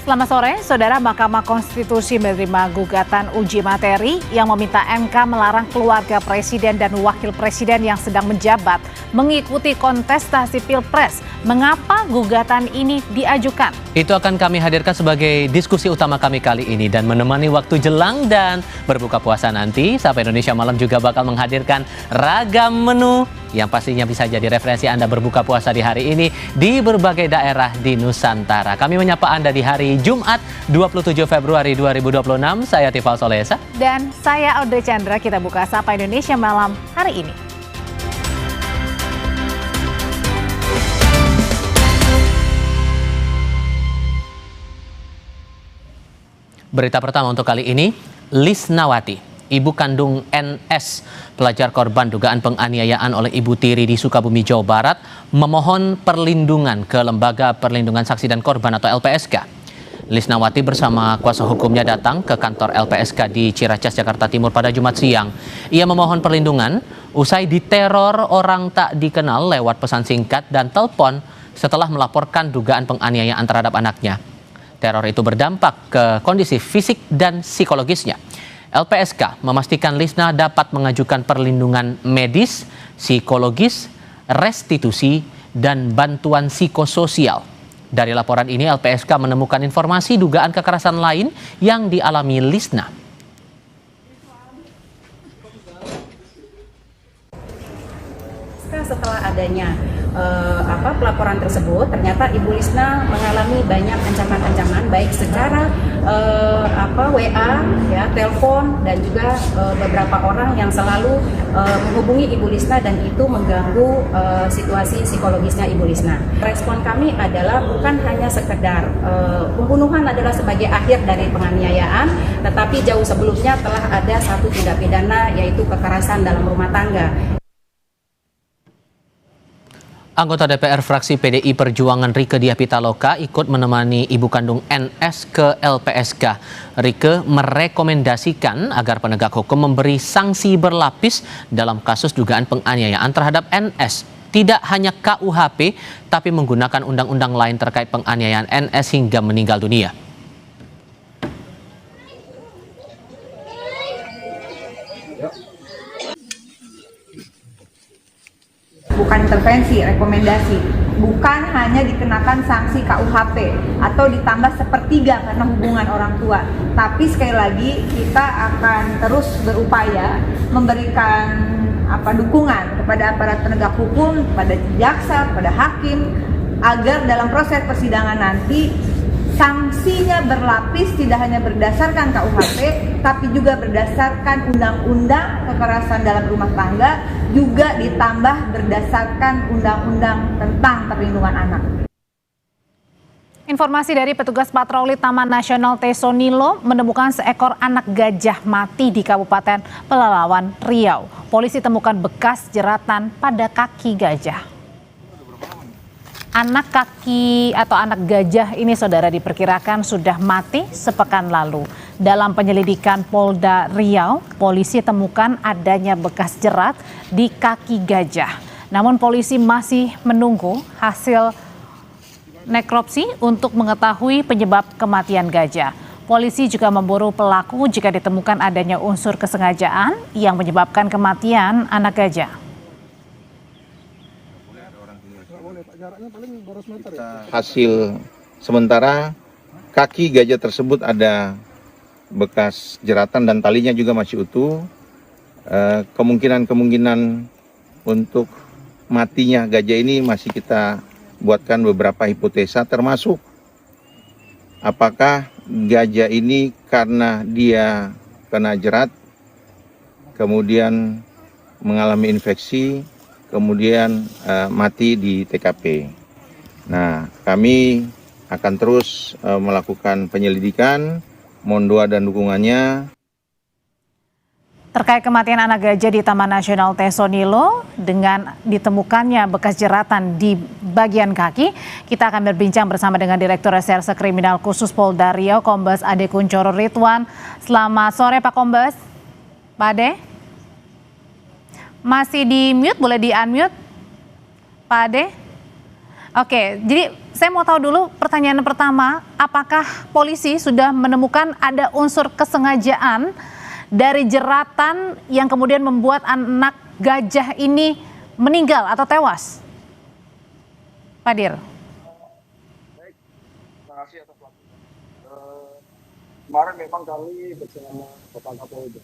Selamat sore, Saudara. Mahkamah Konstitusi menerima gugatan uji materi yang meminta MK melarang keluarga Presiden dan Wakil Presiden yang sedang menjabat mengikuti kontestasi Pilpres. Mengapa gugatan ini diajukan? Itu akan kami hadirkan sebagai diskusi utama kami kali ini, dan menemani waktu jelang dan berbuka puasa nanti, Sapa Indonesia Malam juga bakal menghadirkan ragam menu yang pastinya bisa jadi referensi Anda berbuka puasa di hari ini di berbagai daerah di Nusantara. Kami menyapa Anda di hari Jumat 27 Februari 2026. Saya Tifal Solesa. Dan saya Audrey Chandra. Kita buka Sapa Indonesia Malam hari ini. Berita pertama untuk kali ini, Lisnawati, ibu kandung NS, pelajar korban dugaan penganiayaan oleh Ibu Tiri di Sukabumi, Jawa Barat, memohon perlindungan ke Lembaga Perlindungan Saksi dan Korban atau LPSK. Lisnawati bersama kuasa hukumnya datang ke kantor LPSK di Ciracas, Jakarta Timur pada Jumat siang. Ia memohon perlindungan usai diteror orang tak dikenal lewat pesan singkat dan telepon setelah melaporkan dugaan penganiayaan terhadap anaknya. Teror itu berdampak ke kondisi fisik dan psikologisnya. LPSK memastikan Lisna dapat mengajukan perlindungan medis, psikologis, restitusi, dan bantuan psikososial. Dari laporan ini, LPSK menemukan informasi dugaan kekerasan lain yang dialami Lisna. Setelah adanya pelaporan tersebut, ternyata Ibu Lisna mengalami banyak ancaman-ancaman baik secara WA, ya, telepon, dan juga beberapa orang yang selalu menghubungi Ibu Lisna dan itu mengganggu situasi psikologisnya Ibu Lisna. Respon kami adalah bukan hanya sekedar pembunuhan adalah sebagai akhir dari penganiayaan, tetapi jauh sebelumnya telah ada satu tindak pidana yaitu kekerasan dalam rumah tangga. Anggota DPR fraksi PDI Perjuangan Rieke Diah Pitaloka ikut menemani ibu kandung NS ke LPSK. Rieke merekomendasikan agar penegak hukum memberi sanksi berlapis dalam kasus dugaan penganiayaan terhadap NS. Tidak hanya KUHP, tapi menggunakan undang-undang lain terkait penganiayaan NS hingga meninggal dunia. Bukan intervensi, rekomendasi. Bukan hanya dikenakan sanksi KUHP atau ditambah sepertiga karena hubungan orang tua. Tapi sekali lagi kita akan terus berupaya memberikan dukungan kepada aparat penegak hukum, kepada jaksa, kepada hakim, agar dalam proses persidangan nanti sanksinya berlapis, tidak hanya berdasarkan KUHP, tapi juga berdasarkan undang-undang kekerasan dalam rumah tangga, juga ditambah berdasarkan undang-undang tentang perlindungan anak. Informasi dari petugas patroli Taman Nasional Tesonilo menemukan seekor anak gajah mati di Kabupaten Pelalawan, Riau. Polisi temukan bekas jeratan pada kaki gajah. Anak gajah ini, Saudara, diperkirakan sudah mati sepekan lalu. Dalam penyelidikan Polda Riau, polisi temukan adanya bekas jerat di kaki gajah. Namun polisi masih menunggu hasil nekropsi untuk mengetahui penyebab kematian gajah. Polisi juga memburu pelaku jika ditemukan adanya unsur kesengajaan yang menyebabkan kematian anak gajah. Hasil sementara kaki gajah tersebut ada bekas jeratan dan talinya juga masih utuh. Kemungkinan untuk matinya gajah ini masih kita buatkan beberapa hipotesa, termasuk apakah gajah ini karena dia kena jerat kemudian mengalami infeksi kemudian mati di TKP. Nah, kami akan terus melakukan penyelidikan, mohon doa dan dukungannya. Terkait kematian anak gajah di Taman Nasional Tesonilo dengan ditemukannya bekas jeratan di bagian kaki, kita akan berbincang bersama dengan Direktur Reserse Kriminal Khusus Polda Riau, Kombes Ade Kunchoro Ridwan. Selamat sore Pak Kombes. Pak Ade? Masih di mute, boleh di unmute Pak Ade? Oke, jadi saya mau tahu dulu pertanyaan pertama, apakah polisi sudah menemukan ada unsur kesengajaan dari jeratan yang kemudian membuat anak gajah ini meninggal atau tewas? Pak Dir. Baik, terima kasih atas waktunya. Kemarin memang kami bersama Bapak Kapolda.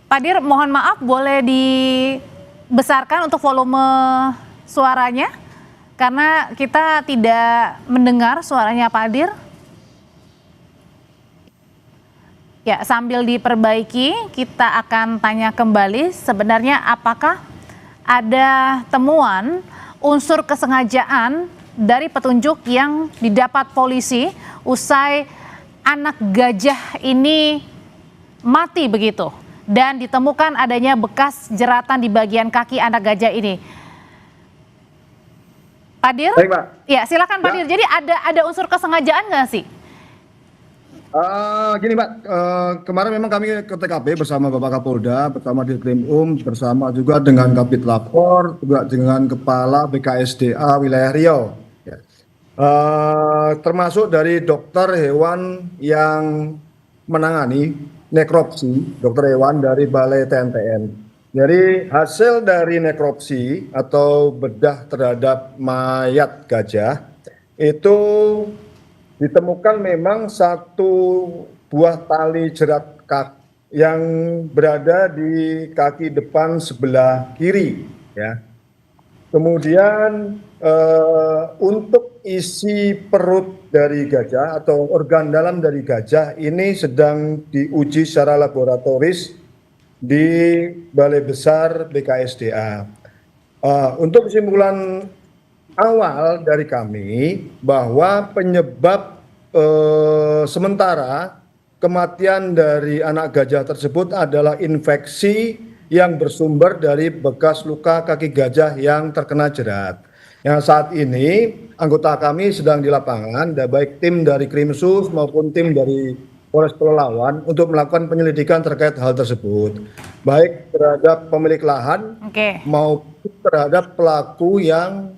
Pak Dir, mohon maaf boleh dibesarkan untuk volume suaranya? Karena kita tidak mendengar suaranya Pak Dir. Ya, sambil diperbaiki, kita akan tanya kembali sebenarnya apakah ada temuan unsur kesengajaan dari petunjuk yang didapat polisi usai anak gajah ini mati begitu. Dan ditemukan adanya bekas jeratan di bagian kaki anak gajah ini. Pak Dir? Baik, Pak. Ya, silakan Pak Dir. Jadi ada unsur kesengajaan nggak sih? Gini Pak, kemarin memang kami ke TKP bersama Bapak Kapolda, bersama Ditkrim bersama juga dengan Kabid Lapor, juga dengan Kepala BKSDA wilayah Riau. Ya. Termasuk dari dokter hewan yang menangani nekropsi, dokter hewan dari Balai TNTN. Jadi hasil dari nekropsi atau bedah terhadap mayat gajah itu ditemukan memang satu buah tali jerat kaki yang berada di kaki depan sebelah kiri, ya. Kemudian untuk isi perut dari gajah atau organ dalam dari gajah ini sedang diuji secara laboratoris di Balai Besar BKSDA. Untuk kesimpulan awal dari kami bahwa penyebab sementara kematian dari anak gajah tersebut adalah infeksi yang bersumber dari bekas luka kaki gajah yang terkena jerat. Yang saat ini anggota kami sedang di lapangan, baik tim dari Krimsus maupun tim dari Polres Pelalawan untuk melakukan penyelidikan terkait hal tersebut, baik terhadap pemilik lahan maupun terhadap pelaku yang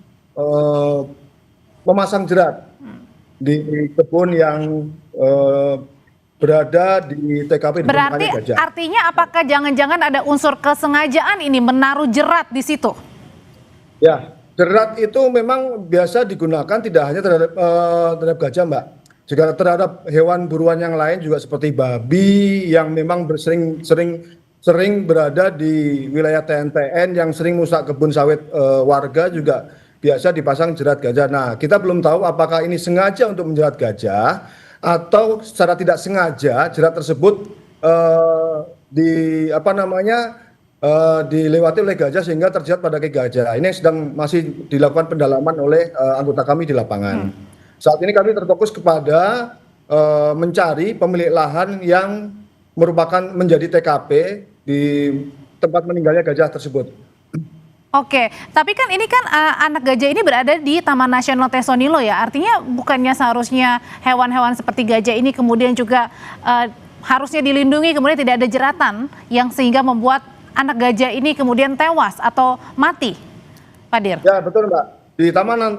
memasang jerat di kebun yang berada di TKP. Berarti artinya apakah jangan-jangan ada unsur kesengajaan ini menaruh jerat di situ? Ya, jerat itu memang biasa digunakan tidak hanya terhadap gajah, Mbak. Juga terhadap hewan buruan yang lain juga seperti babi yang memang sering berada di wilayah TNTN yang sering merusak kebun sawit warga juga biasa dipasang jerat gajah. Nah, kita belum tahu apakah ini sengaja untuk menjerat gajah atau secara tidak sengaja jerat tersebut dilewati oleh gajah sehingga terjerat pada kaki gajah. Ini sedang masih dilakukan pendalaman oleh anggota kami di lapangan. Saat ini kami terfokus kepada mencari pemilik lahan yang merupakan menjadi TKP di tempat meninggalnya gajah tersebut. Oke, tapi kan ini kan anak gajah ini berada di Taman Nasional Tesonilo ya, artinya bukannya seharusnya hewan-hewan seperti gajah ini kemudian juga harusnya dilindungi, kemudian tidak ada jeratan yang sehingga membuat anak gajah ini kemudian tewas atau mati, Pak Dir? Ya betul Mbak, di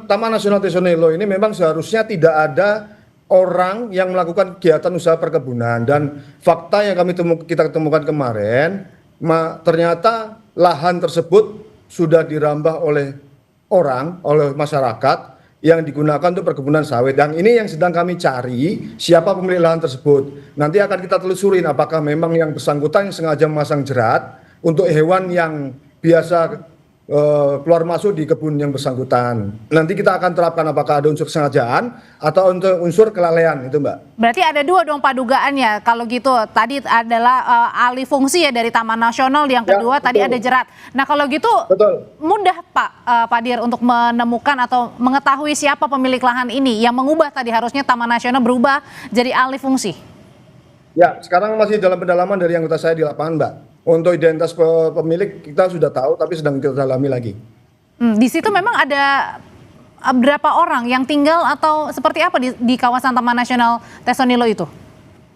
Taman Nasional Tesonilo ini memang seharusnya tidak ada orang yang melakukan kegiatan usaha perkebunan, dan fakta yang kita temukan kemarin, ternyata lahan tersebut sudah dirambah oleh masyarakat yang digunakan untuk perkebunan sawit. Dan ini yang sedang kami cari, siapa pemilik lahan tersebut. Nanti akan kita telusurin apakah memang yang bersangkutan yang sengaja memasang jerat untuk hewan yang biasa keluar masuk di kebun yang bersangkutan. Nanti kita akan terapkan apakah ada unsur kesengajaan atau unsur kelalaian, itu Mbak. Berarti ada dua dong Pak dugaannya. Kalau gitu tadi adalah alih fungsi ya dari Taman Nasional, yang kedua ya, tadi ada jerat. Nah kalau gitu mudah Pak Dir untuk menemukan atau mengetahui siapa pemilik lahan ini yang mengubah tadi harusnya Taman Nasional berubah jadi alih fungsi. Ya, sekarang masih dalam pendalaman dari anggota saya di lapangan, Mbak. Untuk identitas pemilik kita sudah tahu, tapi sedang kita dalami lagi. Di situ memang ada berapa orang yang tinggal atau seperti apa di kawasan Taman Nasional Tesonilo itu?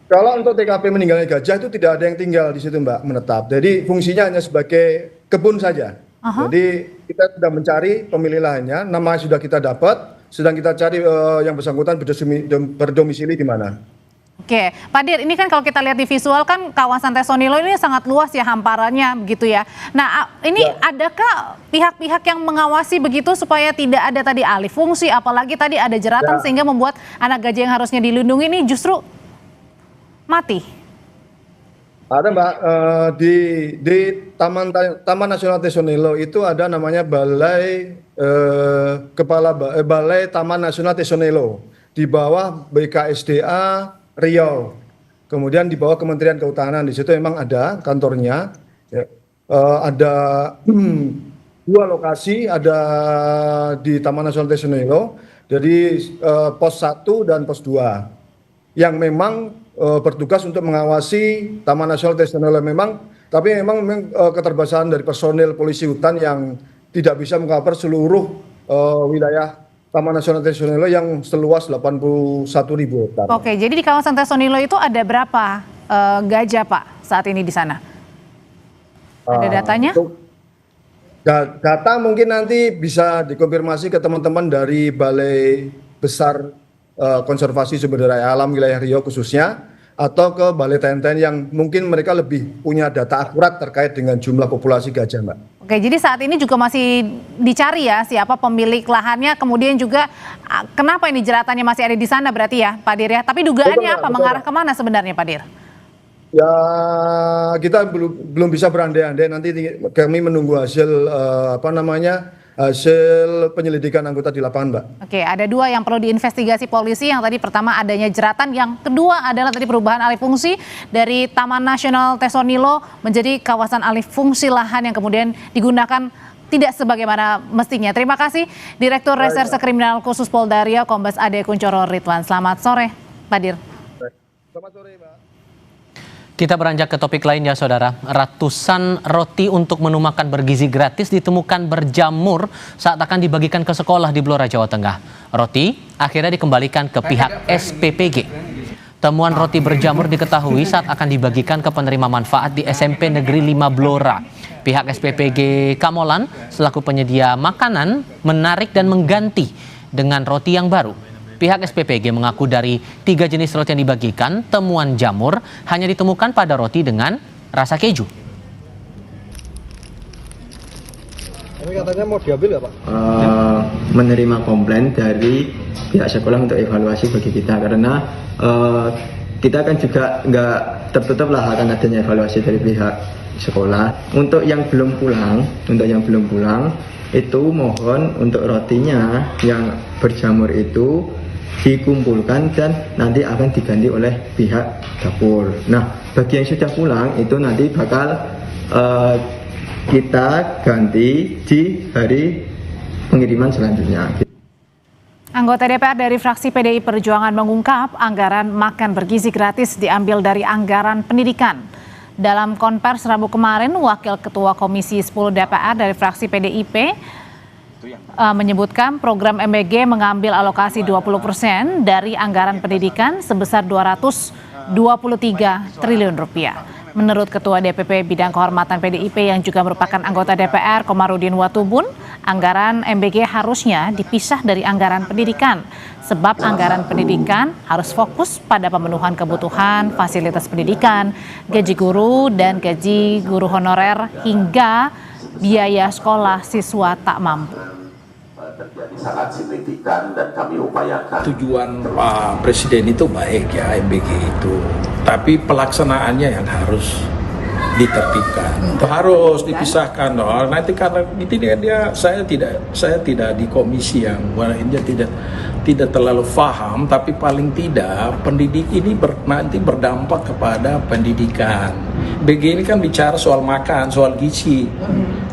Kalau untuk TKP meninggalnya gajah itu tidak ada yang tinggal di situ Mbak, menetap. Jadi fungsinya hanya sebagai kebun saja. Jadi kita sudah mencari pemilik lahannya, nama sudah kita dapat, sedang kita cari yang bersangkutan berdomisili di mana. Oke, Pak Dir, ini kan kalau kita lihat di visual kan kawasan Tesonilo ini sangat luas ya hamparannya begitu ya. Nah, ini adakah pihak-pihak yang mengawasi begitu supaya tidak ada tadi alih fungsi, apalagi tadi ada jeratan sehingga membuat anak gajah yang harusnya dilindungi ini justru mati? Ada Mbak, di Taman Nasional Tesonilo itu ada namanya Balai Balai Taman Nasional Tesonilo di bawah BKSDA Riau, kemudian di bawah Kementerian Kehutanan. Di situ memang ada kantornya, ya. Ada 2 lokasi, ada di Taman Nasional Tesonilo, jadi pos 1 dan pos 2 yang memang bertugas untuk mengawasi Taman Nasional Tesonilo tapi memang keterbatasan dari personil polisi hutan yang tidak bisa mengcover seluruh wilayah Taman Nasional Tesonilo yang seluas 81.000 hektar. Oke, jadi di kawasan Tesonilo itu ada berapa gajah Pak saat ini di sana? Ada datanya? Data mungkin nanti bisa dikonfirmasi ke teman-teman dari Balai Besar Konservasi Sumber Daya Alam Wilayah Riau khususnya, atau ke Balai TNTN yang mungkin mereka lebih punya data akurat terkait dengan jumlah populasi gajah, Mbak. Oke, jadi saat ini juga masih dicari ya siapa pemilik lahannya, kemudian juga kenapa ini jeratannya masih ada di sana berarti ya Pak Dir ya. Tapi dugaannya apa? Mengarah kemana sebenarnya Pak Dir? Ya, kita belum bisa berandai-andai, nanti kami menunggu hasil hasil penyelidikan anggota di lapangan, Mbak. Oke, ada 2 yang perlu diinvestigasi polisi. Yang tadi pertama adanya jeratan, yang kedua adalah tadi perubahan alih fungsi dari Taman Nasional Tesonilo menjadi kawasan alih fungsi lahan yang kemudian digunakan tidak sebagaimana mestinya. Terima kasih Direktur Reserse Kriminal Khusus Polda Riau Kombes Ade Kuncoro Ridwan. Selamat sore, Pak Dir. Selamat sore, Mbak. Kita beranjak ke topik lainnya, Saudara. Ratusan roti untuk menu makan bergizi gratis ditemukan berjamur saat akan dibagikan ke sekolah di Blora, Jawa Tengah. Roti akhirnya dikembalikan ke pihak SPPG. Temuan roti berjamur diketahui saat akan dibagikan ke penerima manfaat di SMP Negeri 5 Blora. Pihak SPPG Kamolan selaku penyedia makanan menarik dan mengganti dengan roti yang baru. Pihak SPPG mengaku dari 3 jenis roti yang dibagikan, temuan jamur hanya ditemukan pada roti dengan rasa keju. Ini katanya mau diambil ya Pak? Menerima komplain dari pihak sekolah untuk evaluasi bagi kita, karena kita kan juga nggak tertutup lah akan adanya evaluasi dari pihak sekolah. Untuk yang belum pulang itu mohon untuk rotinya yang berjamur itu dikumpulkan dan nanti akan diganti oleh pihak dapur. Nah, bagi yang sudah pulang itu nanti bakal kita ganti di hari pengiriman selanjutnya. Anggota DPR dari fraksi PDI Perjuangan mengungkap anggaran makan bergizi gratis diambil dari anggaran pendidikan. Dalam konvers Rabu kemarin, Wakil Ketua Komisi 10 DPR dari fraksi PDIP menyebutkan program MBG mengambil alokasi 20% dari anggaran pendidikan sebesar 223 triliun rupiah. Menurut Ketua DPP Bidang Kehormatan PDIP yang juga merupakan anggota DPR Komarudin Watubun, anggaran MBG harusnya dipisah dari anggaran pendidikan. Sebab anggaran pendidikan harus fokus pada pemenuhan kebutuhan fasilitas pendidikan, gaji guru dan gaji guru honorer hingga biaya sekolah siswa tak mampu. Terjadi sangat signifikan dan kami upayakan. Tujuan Pak Presiden itu baik ya, MBG itu, tapi pelaksanaannya yang harus ditertibkan, harus dipisahkan. Nanti karena saya tidak di komisi yang ini tidak terlalu paham, tapi paling tidak pendidik ini nanti berdampak kepada pendidikan. BG ini kan bicara soal makan, soal gizi.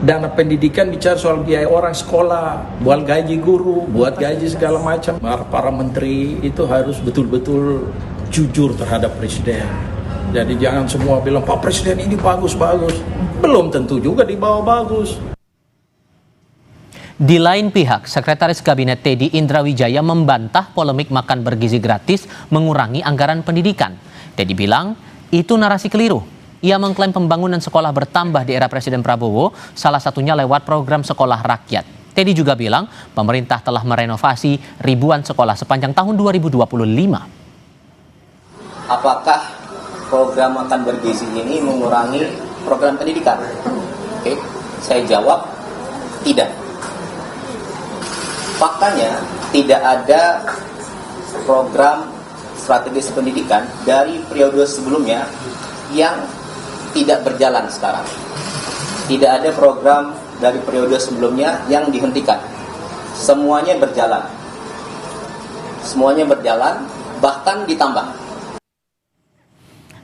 Dana pendidikan bicara soal biaya orang sekolah, buat gaji guru, buat gaji segala macam. Para menteri itu harus betul-betul jujur terhadap presiden. Jadi jangan semua bilang Pak Presiden ini bagus-bagus. Belum tentu juga di bawah bagus. Di lain pihak, Sekretaris Kabinet Teddy Indrawijaya membantah polemik makan bergizi gratis mengurangi anggaran pendidikan. Teddy bilang itu narasi keliru. Ia mengklaim pembangunan sekolah bertambah di era Presiden Prabowo, salah satunya lewat program sekolah rakyat. Teddy juga bilang pemerintah telah merenovasi ribuan sekolah sepanjang tahun 2025. Apakah program makan bergizi ini mengurangi program pendidikan? Oke, saya jawab tidak. Faktanya tidak ada program strategis pendidikan dari periode sebelumnya yang tidak berjalan sekarang. Tidak ada program dari periode sebelumnya yang dihentikan. Semuanya berjalan. Semuanya berjalan, bahkan ditambah.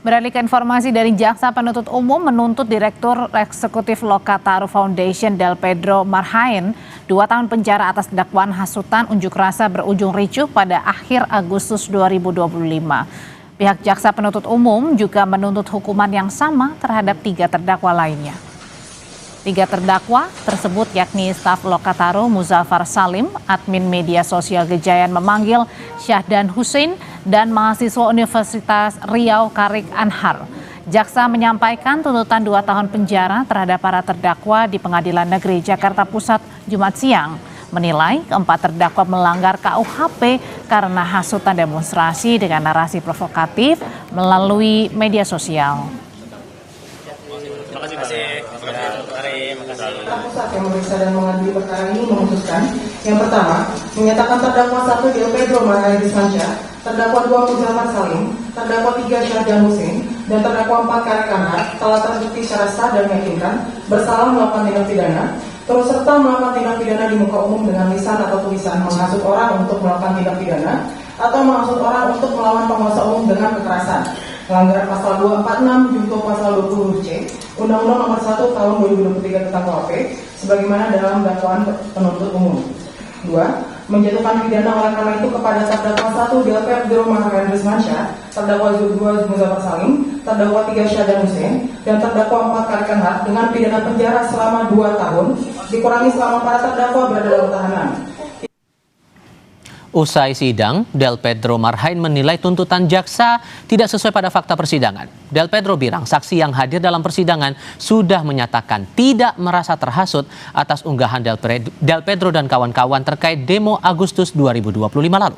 Beralih ke informasi dari Jaksa Penuntut Umum menuntut Direktur Eksekutif Lokataru Foundation Del Pedro Marhain 2 tahun penjara atas dakwaan hasutan unjuk rasa berujung ricuh pada akhir Agustus 2025. Pihak Jaksa Penuntut Umum juga menuntut hukuman yang sama terhadap 3 terdakwa lainnya. 3 terdakwa tersebut yakni staf Lokataru Muzaffar Salim, admin media sosial Gejayan memanggil Syahdan Hussein, dan mahasiswa Universitas Riau Karik Anhar. Jaksa menyampaikan tuntutan 2 tahun penjara terhadap para terdakwa di Pengadilan Negeri Jakarta Pusat Jumat siang. Menilai keempat terdakwa melanggar KUHP karena hasutan demonstrasi dengan narasi provokatif melalui media sosial. Pusat yang memeriksa dan mengadili perkara ini memutuskan yang pertama, menyatakan terdakwa 1 Del Pedro Marhain, terdakwa 2 Muzaffar Salim, terdakwa 3 Syahdan Hussein, dan terdakwa 4 Karik Anhar telah terbukti secara sah dan meyakinkan bersalah melakukan tindak pidana, terus serta melakukan tindak pidana di muka umum dengan lisan atau tulisan menghasut orang untuk melakukan tindak pidana atau menghasut orang untuk melawan penguasa umum dengan kekerasan. Pelanggaran pasal 246 junto pasal 20 C Undang-Undang Nomor 1 Tahun 2023 tentang KUHP sebagaimana dalam dakwaan penuntut umum. 2. Menjatuhkan pidana oleh karena itu kepada terdakwa 1 Del Pedro Marhain, terdakwa 2 Muzaffar Salim, terdakwa 3 Syahdan Hussein, dan terdakwa 4 Karik Anhar dengan pidana penjara selama 2 tahun dikurangi selama para terdakwa berada dalam tahanan. Usai sidang, Del Pedro Marhain menilai tuntutan jaksa tidak sesuai pada fakta persidangan. Del Pedro bilang saksi yang hadir dalam persidangan sudah menyatakan tidak merasa terhasut atas unggahan Del Pedro dan kawan-kawan terkait demo Agustus 2025 lalu.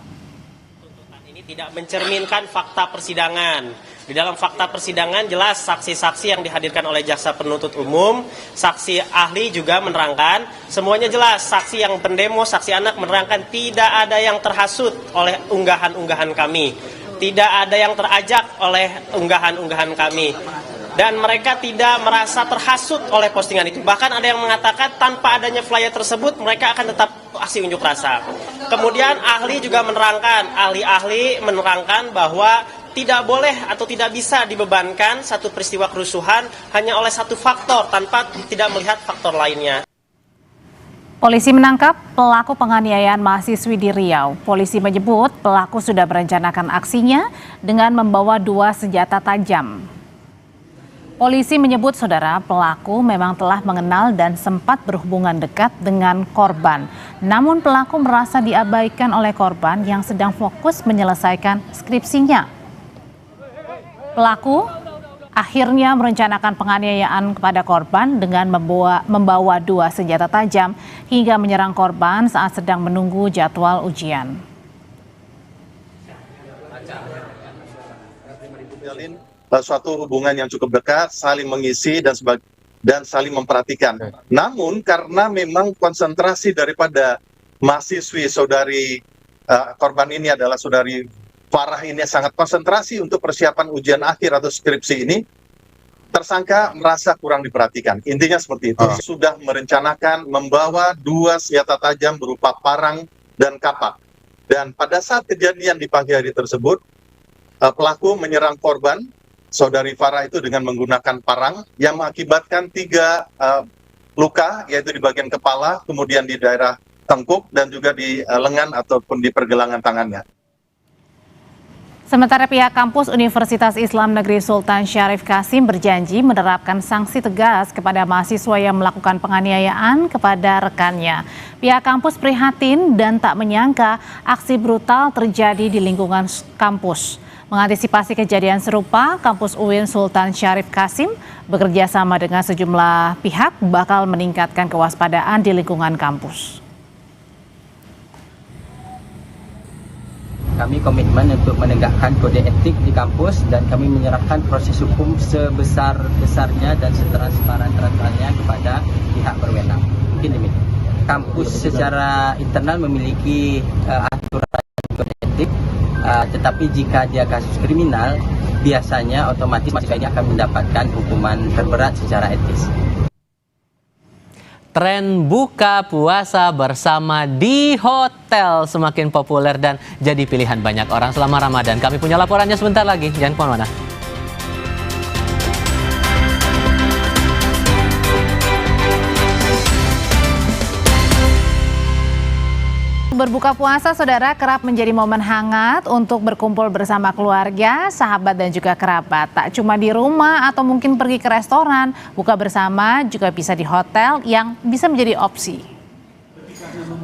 Tuntutan ini tidak mencerminkan fakta persidangan. Di dalam fakta persidangan jelas saksi-saksi yang dihadirkan oleh jaksa penuntut umum, saksi ahli juga menerangkan, semuanya jelas, saksi yang pendemo, saksi anak menerangkan tidak ada yang terhasut oleh unggahan-unggahan kami. Tidak ada yang terajak oleh unggahan-unggahan kami. Dan mereka tidak merasa terhasut oleh postingan itu. Bahkan ada yang mengatakan tanpa adanya flyer tersebut mereka akan tetap aksi unjuk rasa. Kemudian ahli juga menerangkan, ahli-ahli menerangkan bahwa tidak boleh atau tidak bisa dibebankan satu peristiwa kerusuhan hanya oleh satu faktor tanpa tidak melihat faktor lainnya. Polisi menangkap pelaku penganiayaan mahasiswi di Riau. Polisi menyebut pelaku sudah merencanakan aksinya dengan membawa 2 senjata tajam. Polisi menyebut saudara pelaku memang telah mengenal dan sempat berhubungan dekat dengan korban. Namun pelaku merasa diabaikan oleh korban yang sedang fokus menyelesaikan skripsinya. Pelaku akhirnya merencanakan penganiayaan kepada korban dengan membawa 2 senjata tajam hingga menyerang korban saat sedang menunggu jadwal ujian. Suatu hubungan yang cukup dekat, saling mengisi dan saling memperhatikan. Namun karena memang konsentrasi daripada mahasiswi saudari korban ini adalah saudari Farah ini sangat konsentrasi untuk persiapan ujian akhir atau skripsi ini, tersangka merasa kurang diperhatikan. Intinya seperti itu. Sudah merencanakan membawa 2 senjata tajam berupa parang dan kapak. Dan pada saat kejadian di pagi hari tersebut, pelaku menyerang korban, saudari Farah itu dengan menggunakan parang yang mengakibatkan 3 luka, yaitu di bagian kepala, kemudian di daerah tengkuk, dan juga di lengan ataupun di pergelangan tangannya. Sementara pihak kampus Universitas Islam Negeri Sultan Syarif Qasim berjanji menerapkan sanksi tegas kepada mahasiswa yang melakukan penganiayaan kepada rekannya. Pihak kampus prihatin dan tak menyangka aksi brutal terjadi di lingkungan kampus. Mengantisipasi kejadian serupa, kampus UIN Sultan Syarif Kasim bekerja sama dengan sejumlah pihak bakal meningkatkan kewaspadaan di lingkungan kampus. Kami komitmen untuk menegakkan kode etik di kampus dan kami menyerahkan proses hukum sebesar-besarnya dan setransparan-transparannya kepada pihak berwenang. Mungkin demikian. Kampus secara internal memiliki aturan kode etik, tetapi jika dia kasus kriminal, biasanya otomatis mahasiswa ini akan mendapatkan hukuman terberat secara etis. Tren buka puasa bersama di hotel semakin populer dan jadi pilihan banyak orang selama Ramadan. Kami punya laporannya sebentar lagi, jangan kemana-mana. Berbuka puasa, saudara, kerap menjadi momen hangat untuk berkumpul bersama keluarga, sahabat, dan juga kerabat. Tak cuma di rumah atau mungkin pergi ke restoran, buka bersama juga bisa di hotel yang bisa menjadi opsi.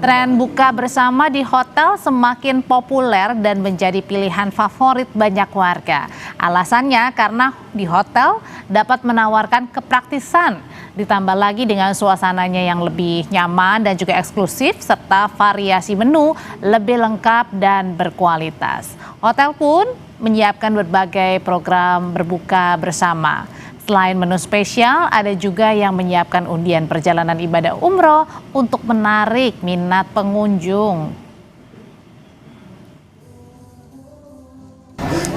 Tren buka bersama di hotel semakin populer dan menjadi pilihan favorit banyak warga. Alasannya karena di hotel dapat menawarkan kepraktisan, ditambah lagi dengan suasananya yang lebih nyaman dan juga eksklusif, serta variasi menu lebih lengkap dan berkualitas. Hotel pun menyiapkan berbagai program berbuka bersama. Selain menu spesial, ada juga yang menyiapkan undian perjalanan ibadah umroh untuk menarik minat pengunjung.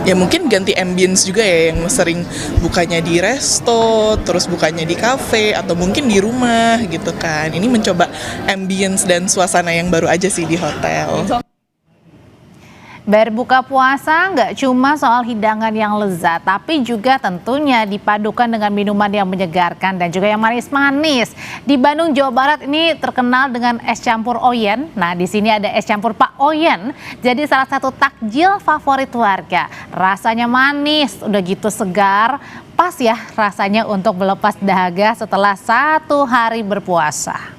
Ya mungkin ganti ambience juga ya, yang sering bukanya di resto, terus bukanya di kafe, atau mungkin di rumah gitu kan. Ini mencoba ambience dan suasana yang baru aja sih di hotel. Berbuka puasa nggak cuma soal hidangan yang lezat, tapi juga tentunya dipadukan dengan minuman yang menyegarkan dan juga yang manis-manis. Di Bandung, Jawa Barat ini terkenal dengan es campur Oyen. Nah, di sini ada es campur Pak Oyen. Jadi salah satu takjil favorit warga. Rasanya manis, udah gitu segar. Pas ya rasanya untuk melepas dahaga setelah 1 hari berpuasa.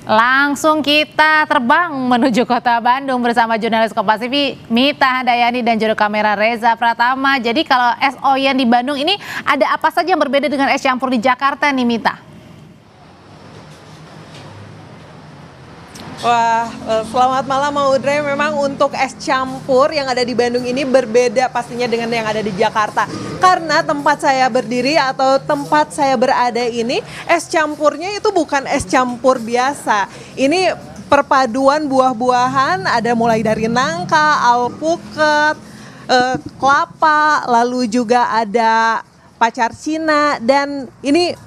Langsung kita terbang menuju kota Bandung bersama jurnalis Kompas TV Mita Handayani dan juru kamera Reza Pratama. Jadi kalau es Oyen di Bandung ini ada apa saja yang berbeda dengan es campur di Jakarta nih, Mita? Wah, selamat malam Audrey. Memang untuk es campur yang ada di Bandung ini berbeda pastinya dengan yang ada di Jakarta. Karena tempat saya berdiri atau tempat saya berada ini, es campurnya itu bukan es campur biasa. Ini perpaduan buah-buahan, ada mulai dari nangka, alpukat, kelapa, lalu juga ada pacar Cina, dan ini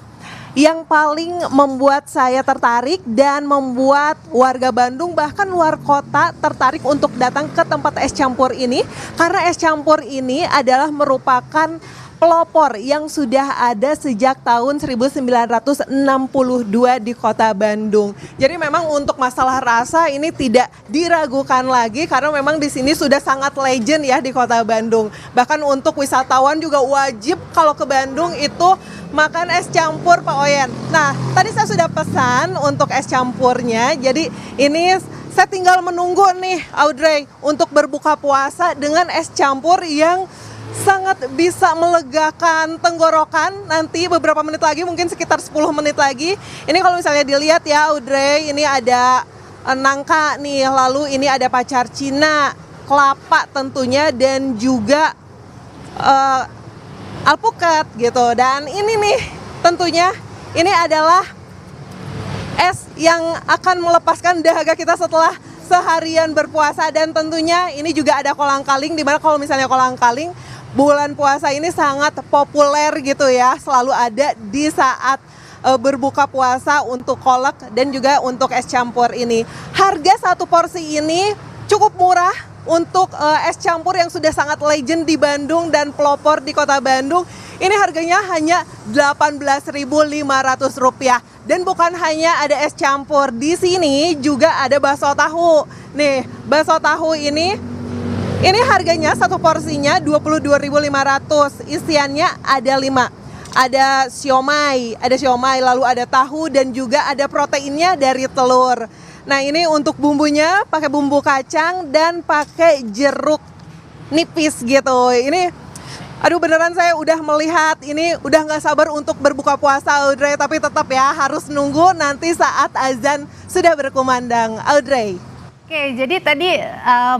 yang paling membuat saya tertarik dan membuat warga Bandung bahkan luar kota tertarik untuk datang ke tempat es campur ini, karena es campur ini adalah merupakan pelopor yang sudah ada sejak tahun 1962 di kota Bandung. Jadi memang untuk masalah rasa ini tidak diragukan lagi, karena memang di sini sudah sangat legend ya di kota Bandung. Bahkan untuk wisatawan juga wajib kalau ke Bandung itu makan es campur Pak Oyen. Nah, tadi saya sudah pesan untuk es campurnya. Jadi ini saya tinggal menunggu nih Audrey untuk berbuka puasa dengan es campur yang sangat bisa melegakan tenggorokan. Nanti beberapa menit lagi, mungkin sekitar 10 menit lagi. Ini kalau misalnya dilihat ya Audrey, ini ada nangka nih, lalu ini ada pacar Cina, kelapa tentunya, dan juga alpukat gitu. Dan ini nih tentunya ini adalah es yang akan melepaskan dahaga kita setelah seharian berpuasa. Dan tentunya ini juga ada kolang-kaling, dimana kalau misalnya kolang-kaling bulan puasa ini sangat populer gitu ya, selalu ada di saat berbuka puasa untuk kolak dan juga untuk es campur ini. Harga satu porsi ini cukup murah untuk es campur yang sudah sangat legend di Bandung dan pelopor di kota Bandung. Ini harganya hanya Rp18.500. Dan bukan hanya ada es campur, di sini juga ada bakso tahu. Nih, bakso tahu ini harganya satu porsinya Rp22.500. Isiannya ada 5. Ada siomay, lalu ada tahu, dan juga ada proteinnya dari telur. Nah ini untuk bumbunya pakai bumbu kacang dan pakai jeruk nipis gitu. Ini aduh beneran saya udah melihat ini udah nggak sabar untuk berbuka puasa Audrey, tapi tetap ya harus nunggu nanti saat azan sudah berkumandang Audrey. Oke, jadi tadi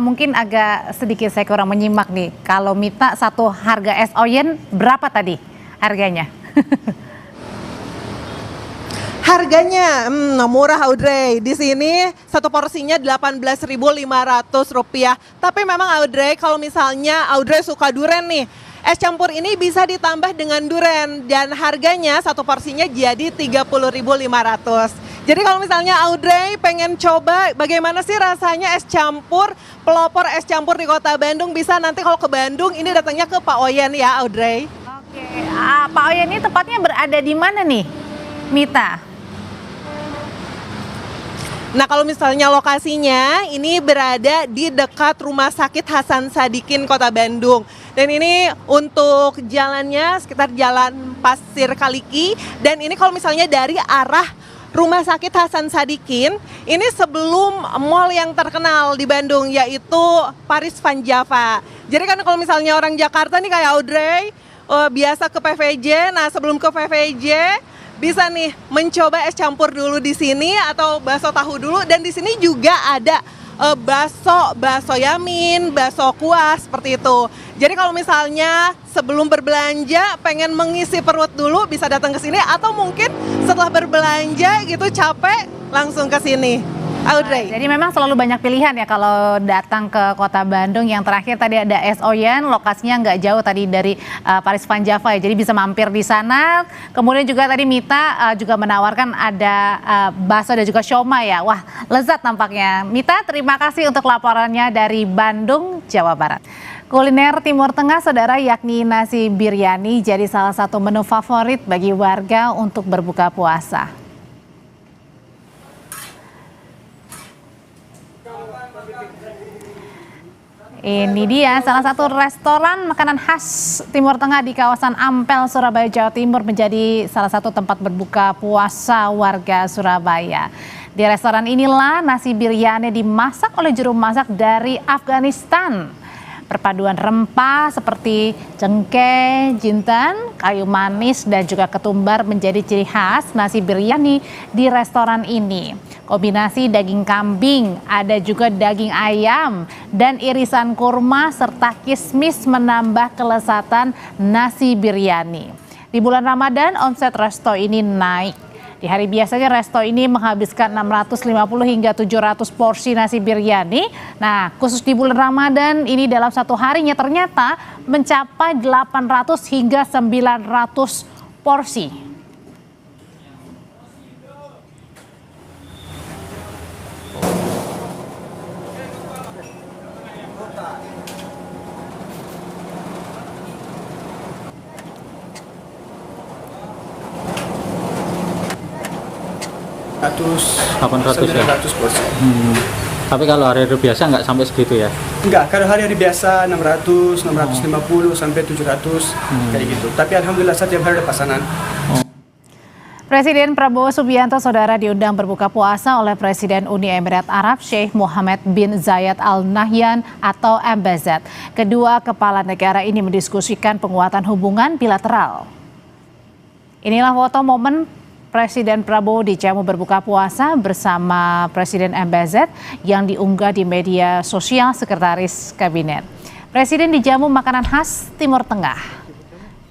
mungkin agak sedikit saya kurang menyimak nih. Kalau Mita satu harga es oyen berapa tadi harganya? Harganya murah Audrey. Di sini satu porsinya Rp18.500. Tapi memang Audrey kalau misalnya Audrey suka durian nih, es campur ini bisa ditambah dengan durian dan harganya satu porsinya jadi Rp30.500. Jadi kalau misalnya Audrey pengen coba bagaimana sih rasanya es campur, pelopor es campur di Kota Bandung, bisa nanti kalau ke Bandung ini datangnya ke Pak Oyen ya Audrey. Oke, Pak Oyen ini tepatnya berada di mana nih, Mita? Nah kalau misalnya lokasinya ini berada di dekat Rumah Sakit Hasan Sadikin Kota Bandung. Dan ini untuk jalannya sekitar Jalan Pasir Kaliki. Dan ini kalau misalnya dari arah Rumah Sakit Hasan Sadikin, ini sebelum mall yang terkenal di Bandung yaitu Paris Van Java. Jadi kan kalau misalnya orang Jakarta nih kayak Audrey biasa ke PVJ, nah sebelum ke PVJ bisa nih mencoba es campur dulu di sini atau bakso tahu dulu, dan di sini juga ada bakso yamin, bakso kuah seperti itu. Jadi kalau misalnya sebelum berbelanja pengen mengisi perut dulu bisa datang ke sini, atau mungkin setelah berbelanja gitu capek langsung ke sini. Audrey. Jadi memang selalu banyak pilihan ya kalau datang ke Kota Bandung. Yang terakhir tadi ada es oyen, lokasinya nggak jauh tadi dari Paris Van Java ya. Jadi bisa mampir di sana. Kemudian juga tadi Mita juga menawarkan ada bakso dan juga siomay ya. Wah, lezat tampaknya. Mita, terima kasih untuk laporannya dari Bandung, Jawa Barat. Kuliner Timur Tengah, saudara, yakni nasi biryani jadi salah satu menu favorit bagi warga untuk berbuka puasa. Ini dia salah satu restoran makanan khas Timur Tengah di kawasan Ampel, Surabaya, Jawa Timur menjadi salah satu tempat berbuka puasa warga Surabaya. Di restoran inilah nasi biryani dimasak oleh juru masak dari Afghanistan. Perpaduan rempah seperti cengkeh, jintan, kayu manis, dan juga ketumbar menjadi ciri khas nasi biryani di restoran ini. Kombinasi daging kambing, ada juga daging ayam, dan irisan kurma serta kismis menambah kelezatan nasi biryani. Di bulan Ramadan, omset resto ini naik. Di hari biasanya resto ini menghabiskan 650 hingga 700 porsi nasi biryani. Nah, khusus di bulan Ramadan ini dalam satu harinya ternyata mencapai 800 hingga 900 porsi. ya? 900 porsi. Tapi kalau hari-hari biasa nggak sampai segitu ya? Enggak, kalau hari-hari biasa 600, 650 sampai 700 kayak gitu. Tapi alhamdulillah setiap hari ada pesanan. Presiden Prabowo Subianto, saudara, diundang berbuka puasa oleh Presiden Uni Emirat Arab Sheikh Mohammed bin Zayed Al Nahyan atau MBZ. Kedua kepala negara ini mendiskusikan penguatan hubungan bilateral. Inilah foto momen Presiden Prabowo dijamu berbuka puasa bersama Presiden MBZ yang diunggah di media sosial Sekretaris Kabinet. Presiden dijamu makanan khas Timur Tengah.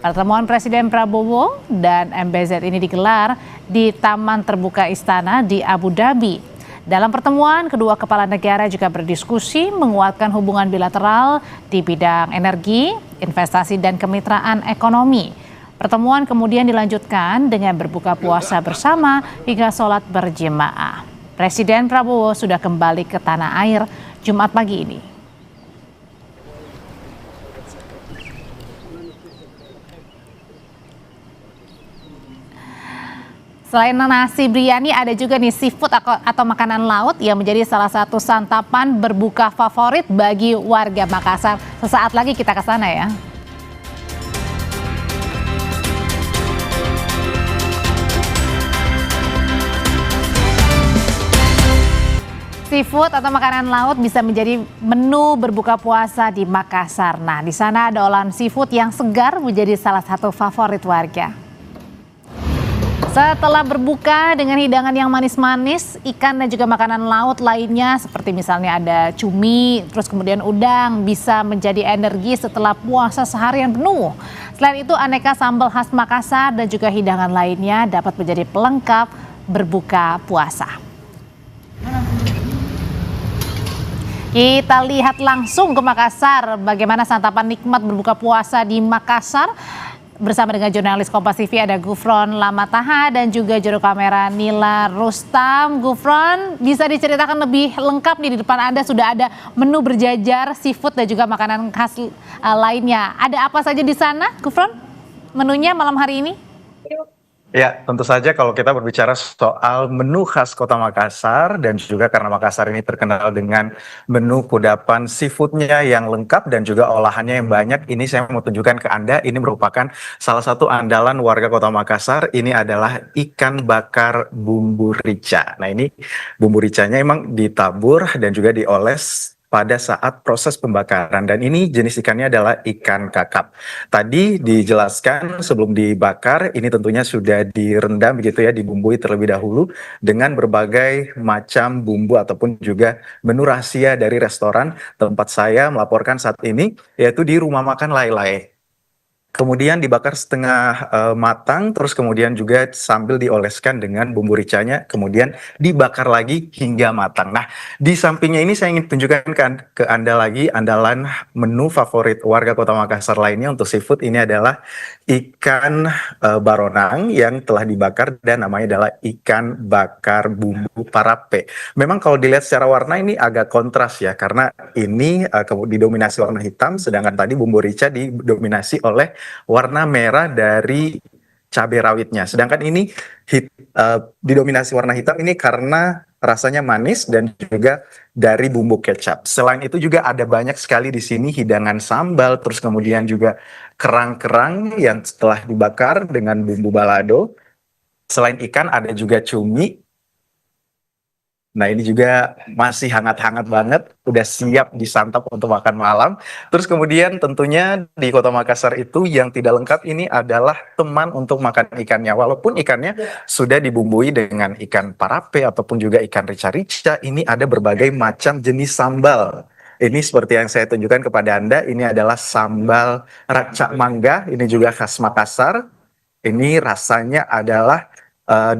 Pertemuan Presiden Prabowo dan MBZ ini digelar di Taman Terbuka Istana di Abu Dhabi. Dalam pertemuan, kedua kepala negara juga berdiskusi menguatkan hubungan bilateral di bidang energi, investasi, dan kemitraan ekonomi. Pertemuan kemudian dilanjutkan dengan berbuka puasa bersama hingga sholat berjemaah. Presiden Prabowo sudah kembali ke tanah air Jumat pagi ini. Selain nasi biryani, ada juga nih seafood atau makanan laut yang menjadi salah satu santapan berbuka favorit bagi warga Makassar. Sesaat lagi kita ke sana ya. Seafood atau makanan laut bisa menjadi menu berbuka puasa di Makassar. Nah, di sana ada olahan seafood yang segar menjadi salah satu favorit warga. Setelah berbuka dengan hidangan yang manis-manis, ikan dan juga makanan laut lainnya seperti misalnya ada cumi, terus kemudian udang bisa menjadi energi setelah puasa seharian penuh. Selain itu, aneka sambal khas Makassar dan juga hidangan lainnya dapat menjadi pelengkap berbuka puasa. Kita lihat langsung ke Makassar, bagaimana santapan nikmat berbuka puasa di Makassar. Bersama dengan jurnalis Kompas TV ada Gufron Lamataha dan juga juru kamera Nila Rustam. Gufron, bisa diceritakan lebih lengkap nih, di depan Anda sudah ada menu berjajar seafood dan juga makanan khas lainnya. Ada apa saja di sana, Gufron? Menunya malam hari ini? Ya, tentu saja kalau kita berbicara soal menu khas Kota Makassar dan juga karena Makassar ini terkenal dengan menu kudapan seafoodnya yang lengkap dan juga olahannya yang banyak, ini saya mau tunjukkan ke Anda, ini merupakan salah satu andalan warga Kota Makassar, ini adalah ikan bakar bumbu rica. Nah, ini bumbu ricanya emang ditabur dan juga dioles pada saat proses pembakaran, dan ini jenis ikannya adalah ikan kakap. Tadi dijelaskan sebelum dibakar, ini tentunya sudah direndam begitu ya, dibumbui terlebih dahulu dengan berbagai macam bumbu ataupun juga menu rahasia dari restoran tempat saya melaporkan saat ini, yaitu di Rumah Makan Lai-Lai. Kemudian dibakar setengah matang, terus kemudian juga sambil dioleskan dengan bumbu ricanya, kemudian dibakar lagi hingga matang. Nah, di sampingnya ini saya ingin tunjukkan ke Anda lagi andalan menu favorit warga Kota Makassar lainnya untuk seafood. Ini adalah ikan baronang yang telah dibakar dan namanya adalah ikan bakar bumbu parape. Memang kalau dilihat secara warna ini agak kontras ya, karena ini didominasi warna hitam, sedangkan tadi bumbu rica didominasi oleh warna merah dari cabai rawitnya. Sedangkan ini didominasi warna hitam ini karena rasanya manis dan juga dari bumbu kecap. Selain itu juga ada banyak sekali di sini hidangan sambal, terus kemudian juga kerang-kerang yang setelah dibakar dengan bumbu balado. Selain ikan ada juga cumi. Nah, ini juga masih hangat-hangat banget, udah siap disantap untuk makan malam. Terus kemudian tentunya di Kota Makassar itu yang tidak lengkap ini adalah teman untuk makan ikannya. Walaupun ikannya sudah dibumbui dengan ikan parape ataupun juga ikan rica-rica, ini ada berbagai macam jenis sambal. Ini seperti yang saya tunjukkan kepada Anda, ini adalah sambal racak mangga, ini juga khas Makassar. Ini rasanya adalah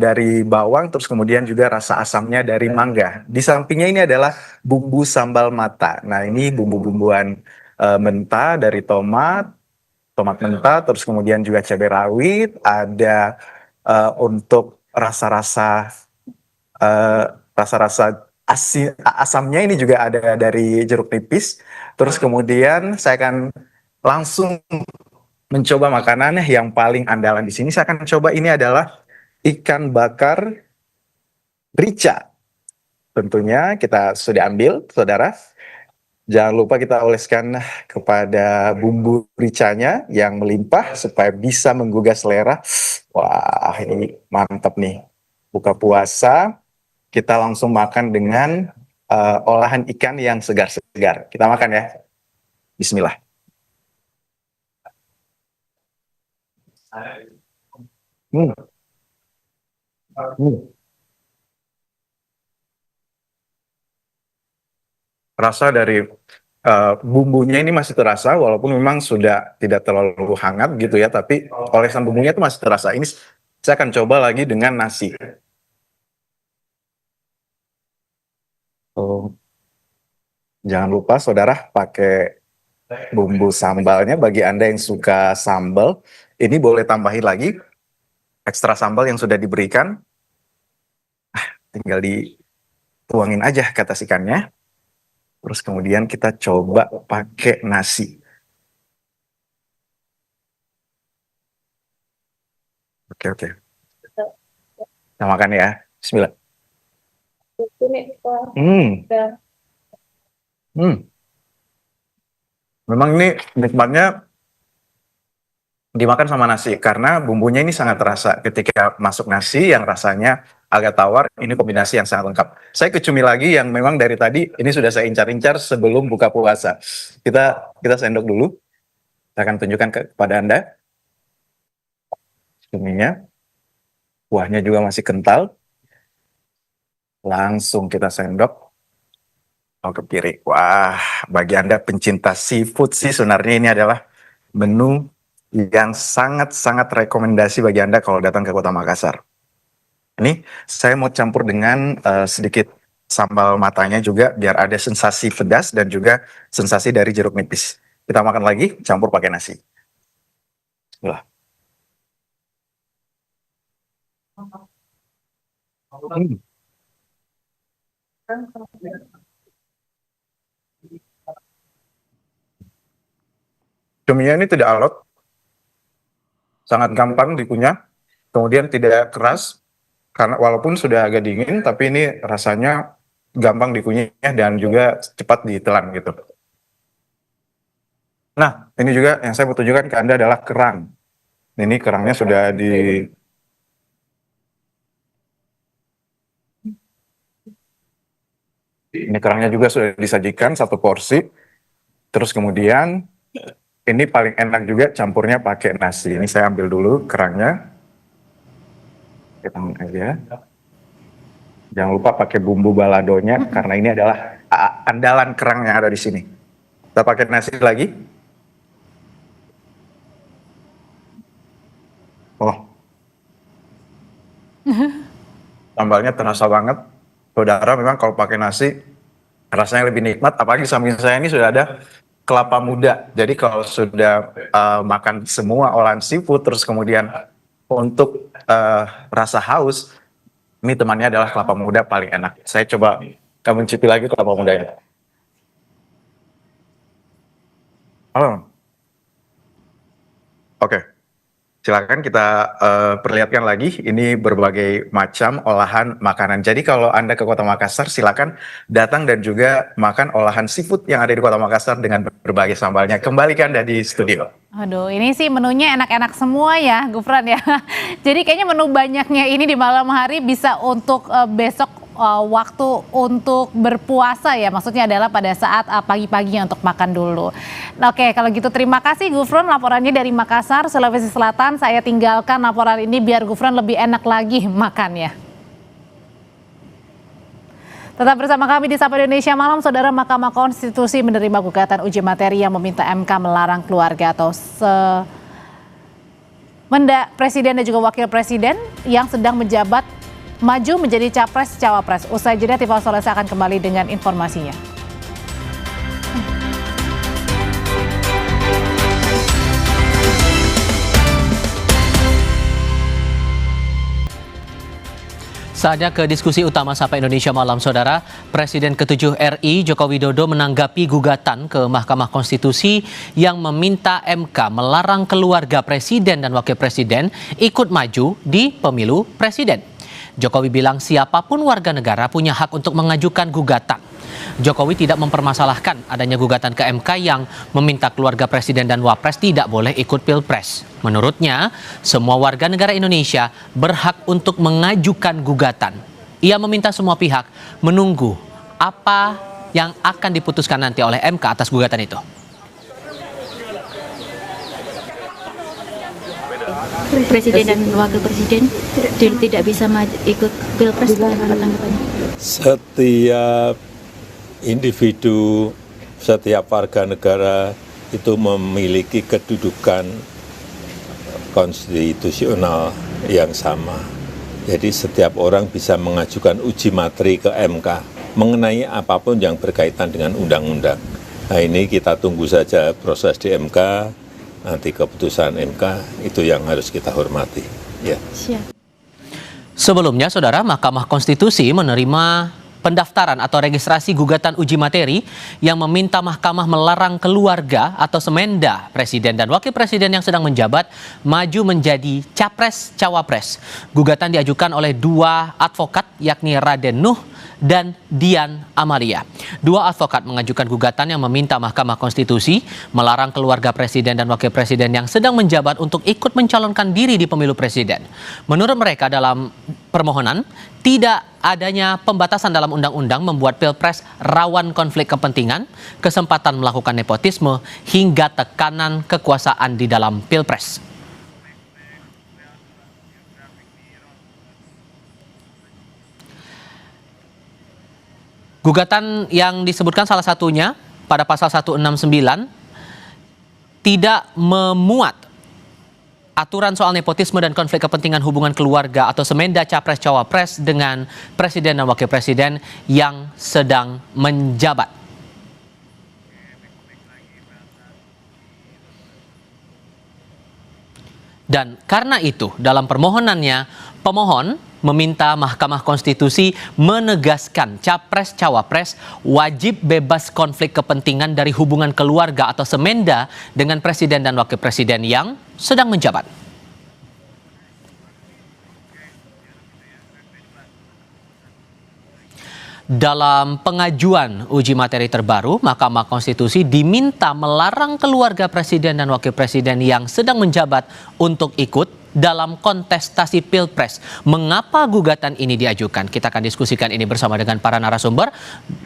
dari bawang, terus kemudian juga rasa asamnya dari mangga. Di sampingnya ini adalah bumbu sambal mata. Nah, ini bumbu-bumbuan mentah dari tomat mentah, terus kemudian juga cabai rawit, ada untuk rasa-rasa asamnya ini juga ada dari jeruk nipis. Terus kemudian saya akan langsung mencoba makanan yang paling andalan di sini. Saya akan coba, ini adalah ikan bakar rica. Tentunya kita sudah ambil, saudara. Jangan lupa kita oleskan kepada bumbu ricanya yang melimpah supaya bisa menggugah selera. Wah, ini mantap nih. Buka puasa, kita langsung makan dengan olahan ikan yang segar-segar. Kita makan ya. Bismillah. Rasa dari bumbunya ini masih terasa, walaupun memang sudah tidak terlalu hangat gitu ya, tapi olesan bumbunya itu masih terasa. Ini saya akan coba lagi dengan nasi. Jangan lupa saudara pakai bumbu sambalnya. Bagi Anda yang suka sambal, ini boleh tambahin lagi ekstra sambal yang sudah diberikan. Tinggal dituangin aja ke atas ikannya. Terus kemudian kita coba pakai nasi. Oke. Kita makan ya. Bismillah. Memang ini nikmatnya dimakan sama nasi karena bumbunya ini sangat terasa ketika masuk nasi, yang rasanya agak tawar, ini kombinasi yang sangat lengkap. Saya ke cumi lagi yang memang dari tadi ini sudah saya incar-incar sebelum buka puasa. Kita sendok dulu. Saya akan tunjukkan kepada Anda. Cuminya. Kuahnya juga masih kental. Langsung kita sendok. Ke piring. Wah, bagi Anda pencinta seafood sih sebenarnya ini adalah menu yang sangat-sangat rekomendasi bagi Anda kalau datang ke Kota Makassar. Ini saya mau campur dengan sedikit sambal matanya juga biar ada sensasi pedas dan juga sensasi dari jeruk nipis. Kita makan lagi, campur pakai nasi. Bismillah. Cuminya ini tidak alot, sangat gampang dikunyah, kemudian tidak keras, karena walaupun sudah agak dingin, tapi ini rasanya gampang dikunyah dan juga cepat ditelan gitu. Nah, ini juga yang saya mau tunjukkan ke Anda adalah kerang. Ini kerangnya sudah Ini kerangnya juga sudah disajikan satu porsi. Terus kemudian ini paling enak juga campurnya pakai nasi. Ini saya ambil dulu kerangnya. Kita aja. Jangan lupa pakai bumbu baladonya karena ini adalah andalan kerang yang ada di sini. Kita pakai nasi lagi. Oh. Sambalnya terasa banget. Saudara memang kalau pakai nasi rasanya lebih nikmat. Apalagi samping saya ini sudah ada kelapa muda. Jadi kalau sudah makan semua olahan seafood, terus kemudian untuk rasa haus, ini temannya adalah kelapa muda paling enak. Saya coba kamu cicipi lagi kelapa mudanya. Oke. Silakan kita perlihatkan lagi, ini berbagai macam olahan makanan. Jadi kalau Anda ke Kota Makassar, silakan datang dan juga makan olahan seafood yang ada di Kota Makassar dengan berbagai sambalnya. Kembali ke Anda di studio. Aduh, ini sih menunya enak-enak semua ya, Gufron ya. Jadi kayaknya menu banyaknya ini di malam hari bisa untuk besok waktu untuk berpuasa ya, maksudnya adalah pada saat pagi-paginya untuk makan dulu. Oke, kalau gitu terima kasih Gufron laporannya dari Makassar, Sulawesi Selatan. Saya tinggalkan laporan ini biar Gufron lebih enak lagi makannya. Tetap bersama kami di Sapa Indonesia Malam. Saudara, Mahkamah Konstitusi menerima gugatan uji materi yang meminta MK melarang keluarga atau Presiden dan juga Wakil Presiden yang sedang menjabat maju menjadi capres-cawapres. Usai jeda, Tifal Solesa akan kembali dengan informasinya. Saatnya ke diskusi utama Sapa Indonesia Malam, Saudara. Presiden ke-7 RI Joko Widodo menanggapi gugatan ke Mahkamah Konstitusi yang meminta MK melarang keluarga Presiden dan Wakil Presiden ikut maju di pemilu Presiden. Jokowi bilang siapapun warga negara punya hak untuk mengajukan gugatan. Jokowi tidak mempermasalahkan adanya gugatan ke MK yang meminta keluarga Presiden dan Wapres tidak boleh ikut Pilpres. Menurutnya, semua warga negara Indonesia berhak untuk mengajukan gugatan. Ia meminta semua pihak menunggu apa yang akan diputuskan nanti oleh MK atas gugatan itu. Presiden dan Wakil Presiden tidak bisa ikut Pilpres. Setiap individu, setiap warga negara itu memiliki kedudukan konstitusional yang sama. Jadi setiap orang bisa mengajukan uji materi ke MK mengenai apapun yang berkaitan dengan undang-undang. Nah, ini kita tunggu saja proses di MK. Nanti keputusan MK itu yang harus kita hormati. Ya. Sebelumnya, Saudara, Mahkamah Konstitusi menerima pendaftaran atau registrasi gugatan uji materi yang meminta Mahkamah melarang keluarga atau semenda Presiden dan Wakil Presiden yang sedang menjabat maju menjadi capres-cawapres. Gugatan diajukan oleh dua advokat yakni Raden Nuh dan Dian Amalia. Dua advokat mengajukan gugatan yang meminta Mahkamah Konstitusi melarang keluarga presiden dan wakil presiden yang sedang menjabat untuk ikut mencalonkan diri di pemilu presiden. Menurut mereka dalam permohonan, tidak adanya pembatasan dalam undang-undang membuat Pilpres rawan konflik kepentingan, kesempatan melakukan nepotisme, hingga tekanan kekuasaan di dalam Pilpres. Gugatan yang disebutkan salah satunya pada pasal 169 tidak memuat aturan soal nepotisme dan konflik kepentingan hubungan keluarga atau semenda capres-cawapres dengan presiden dan wakil presiden yang sedang menjabat. Dan karena itu, dalam permohonannya, pemohon meminta Mahkamah Konstitusi menegaskan capres-cawapres wajib bebas konflik kepentingan dari hubungan keluarga atau semenda dengan presiden dan wakil presiden yang sedang menjabat. Dalam pengajuan uji materi terbaru, Mahkamah Konstitusi diminta melarang keluarga presiden dan wakil presiden yang sedang menjabat untuk ikut dalam kontestasi Pilpres. Mengapa gugatan ini diajukan? Kita akan diskusikan ini bersama dengan para narasumber.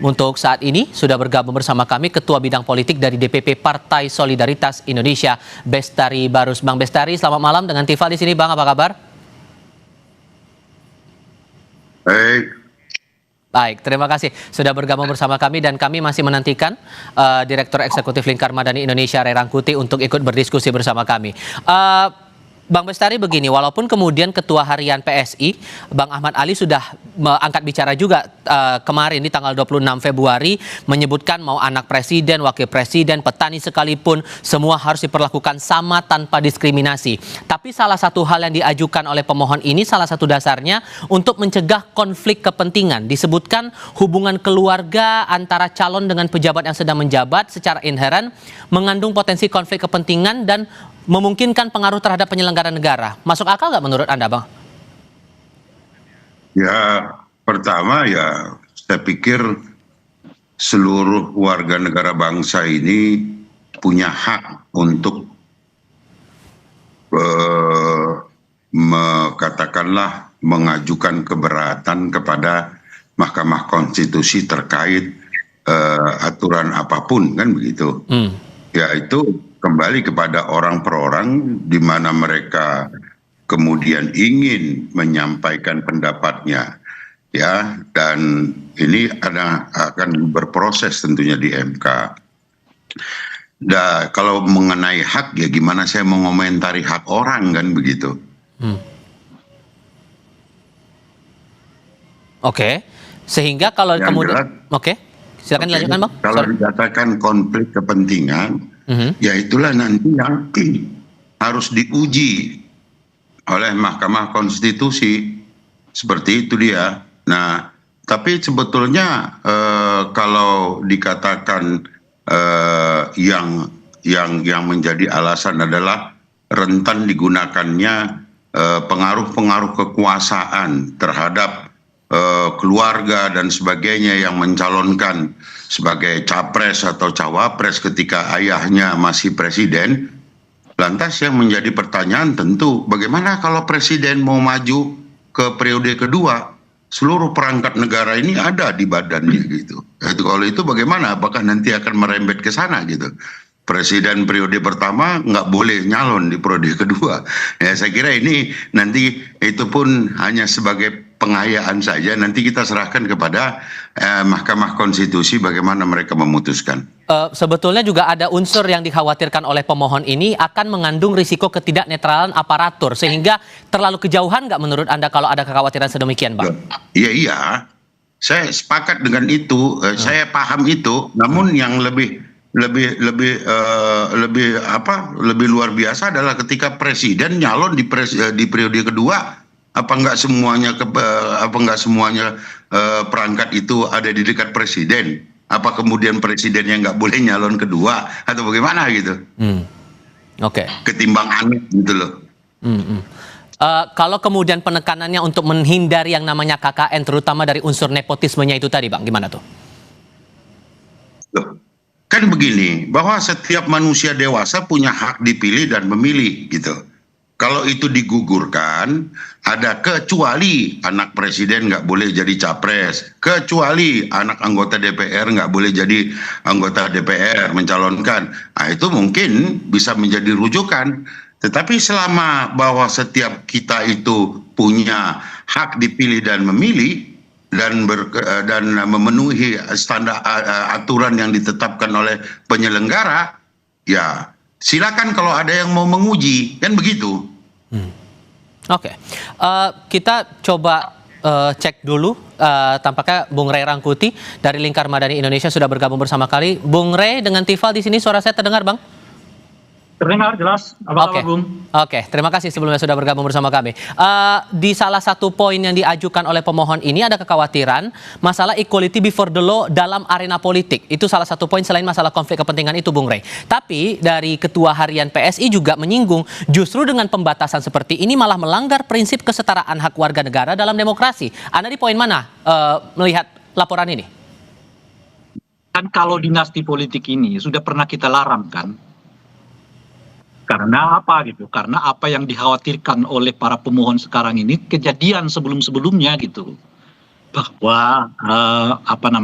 Untuk saat ini sudah bergabung bersama kami Ketua Bidang Politik dari DPP Partai Solidaritas Indonesia, Bestari Barus. Bang Bestari, selamat malam. Dengan Tifa di sini, Bang, apa kabar? Baik, terima kasih sudah bergabung bersama kami dan kami masih menantikan Direktur Eksekutif Lingkar Madani Indonesia, Ray Rangkuti, untuk ikut berdiskusi bersama kami. Bang Bestari, begini, walaupun kemudian Ketua Harian PSI, Bang Ahmad Ali, sudah angkat bicara juga kemarin di tanggal 26 Februari, menyebutkan mau anak presiden, wakil presiden, petani sekalipun, semua harus diperlakukan sama tanpa diskriminasi. Tapi salah satu hal yang diajukan oleh pemohon ini, salah satu dasarnya untuk mencegah konflik kepentingan. Disebutkan hubungan keluarga antara calon dengan pejabat yang sedang menjabat secara inheren mengandung potensi konflik kepentingan dan memungkinkan pengaruh terhadap penyelenggara negara. Masuk akal nggak menurut Anda, Bang? Ya, pertama ya saya pikir seluruh warga negara bangsa ini punya hak untuk katakanlah mengajukan keberatan kepada Mahkamah Konstitusi terkait aturan apapun, kan begitu. Ya, itu kembali kepada orang per orang, di mana mereka kemudian ingin menyampaikan pendapatnya, ya, dan ini akan berproses tentunya di MK. Nah, kalau mengenai hak, ya gimana saya mengomentari hak orang, kan begitu. Oke, sehingga kalau yang kemudian, silakan dilanjutkan, Bang. Kalau dikatakan konflik kepentingan, ya itulah nanti yang harus diuji oleh Mahkamah Konstitusi, seperti itu dia. Nah, tapi sebetulnya kalau dikatakan yang menjadi alasan adalah rentan digunakannya pengaruh-pengaruh kekuasaan terhadap keluarga dan sebagainya yang mencalonkan sebagai capres atau cawapres ketika ayahnya masih presiden. Lantas yang menjadi pertanyaan tentu bagaimana kalau presiden mau maju ke periode kedua, seluruh perangkat negara ini ada di badannya gitu. Kalau itu bagaimana? Apakah nanti akan merembet ke sana gitu? Presiden periode pertama nggak boleh nyalon di periode kedua. Ya, saya kira ini nanti itu pun hanya sebagai pengayaan saja. Nanti kita serahkan kepada Mahkamah Konstitusi bagaimana mereka memutuskan. Sebetulnya juga ada unsur yang dikhawatirkan oleh pemohon ini akan mengandung risiko ketidaknetralan aparatur, sehingga terlalu kejauhan nggak menurut Anda kalau ada kekhawatiran sedemikian, Bang? Iya. Saya sepakat dengan itu. Saya paham itu. Namun yang lebih luar biasa adalah ketika presiden nyalon di periode kedua, apa nggak semuanya perangkat itu ada di dekat presiden? Apa kemudian presidennya nggak boleh nyalon kedua atau bagaimana gitu? Ketimbang aneh gitu loh. Kalau kemudian penekanannya untuk menghindari yang namanya KKN, terutama dari unsur nepotismenya itu tadi, Bang, gimana tuh? Kan begini, bahwa setiap manusia dewasa punya hak dipilih dan memilih gitu. Kalau itu digugurkan, ada kecuali anak presiden nggak boleh jadi capres, kecuali anak anggota DPR nggak boleh jadi anggota DPR mencalonkan. Nah, itu mungkin bisa menjadi rujukan. Tetapi selama bahwa setiap kita itu punya hak dipilih dan memilih dan memenuhi standar aturan yang ditetapkan oleh penyelenggara, ya silakan kalau ada yang mau menguji, kan begitu. Oke. Kita coba cek dulu. Tampaknya Bung Ray Rangkuti dari Lingkar Madani Indonesia sudah bergabung bersama kali. Bung Ray dengan Tifal di sini, suara saya terdengar, Bang? Terdengar jelas. Apa kabar, Bung? Oke, terima kasih sebelumnya sudah bergabung bersama kami. Di salah satu poin yang diajukan oleh pemohon ini ada kekhawatiran masalah equality before the law dalam arena politik. Itu salah satu poin selain masalah konflik kepentingan itu, Bung Ray. Tapi dari Ketua Harian PSI juga menyinggung justru dengan pembatasan seperti ini malah melanggar prinsip kesetaraan hak warga negara dalam demokrasi. Anda di poin mana melihat laporan ini? Kan kalau dinasti politik ini sudah pernah kita larang kan? Karena apa gitu? Karena apa yang dikhawatirkan oleh para pemohon sekarang ini kejadian sebelum-sebelumnya gitu, bahwa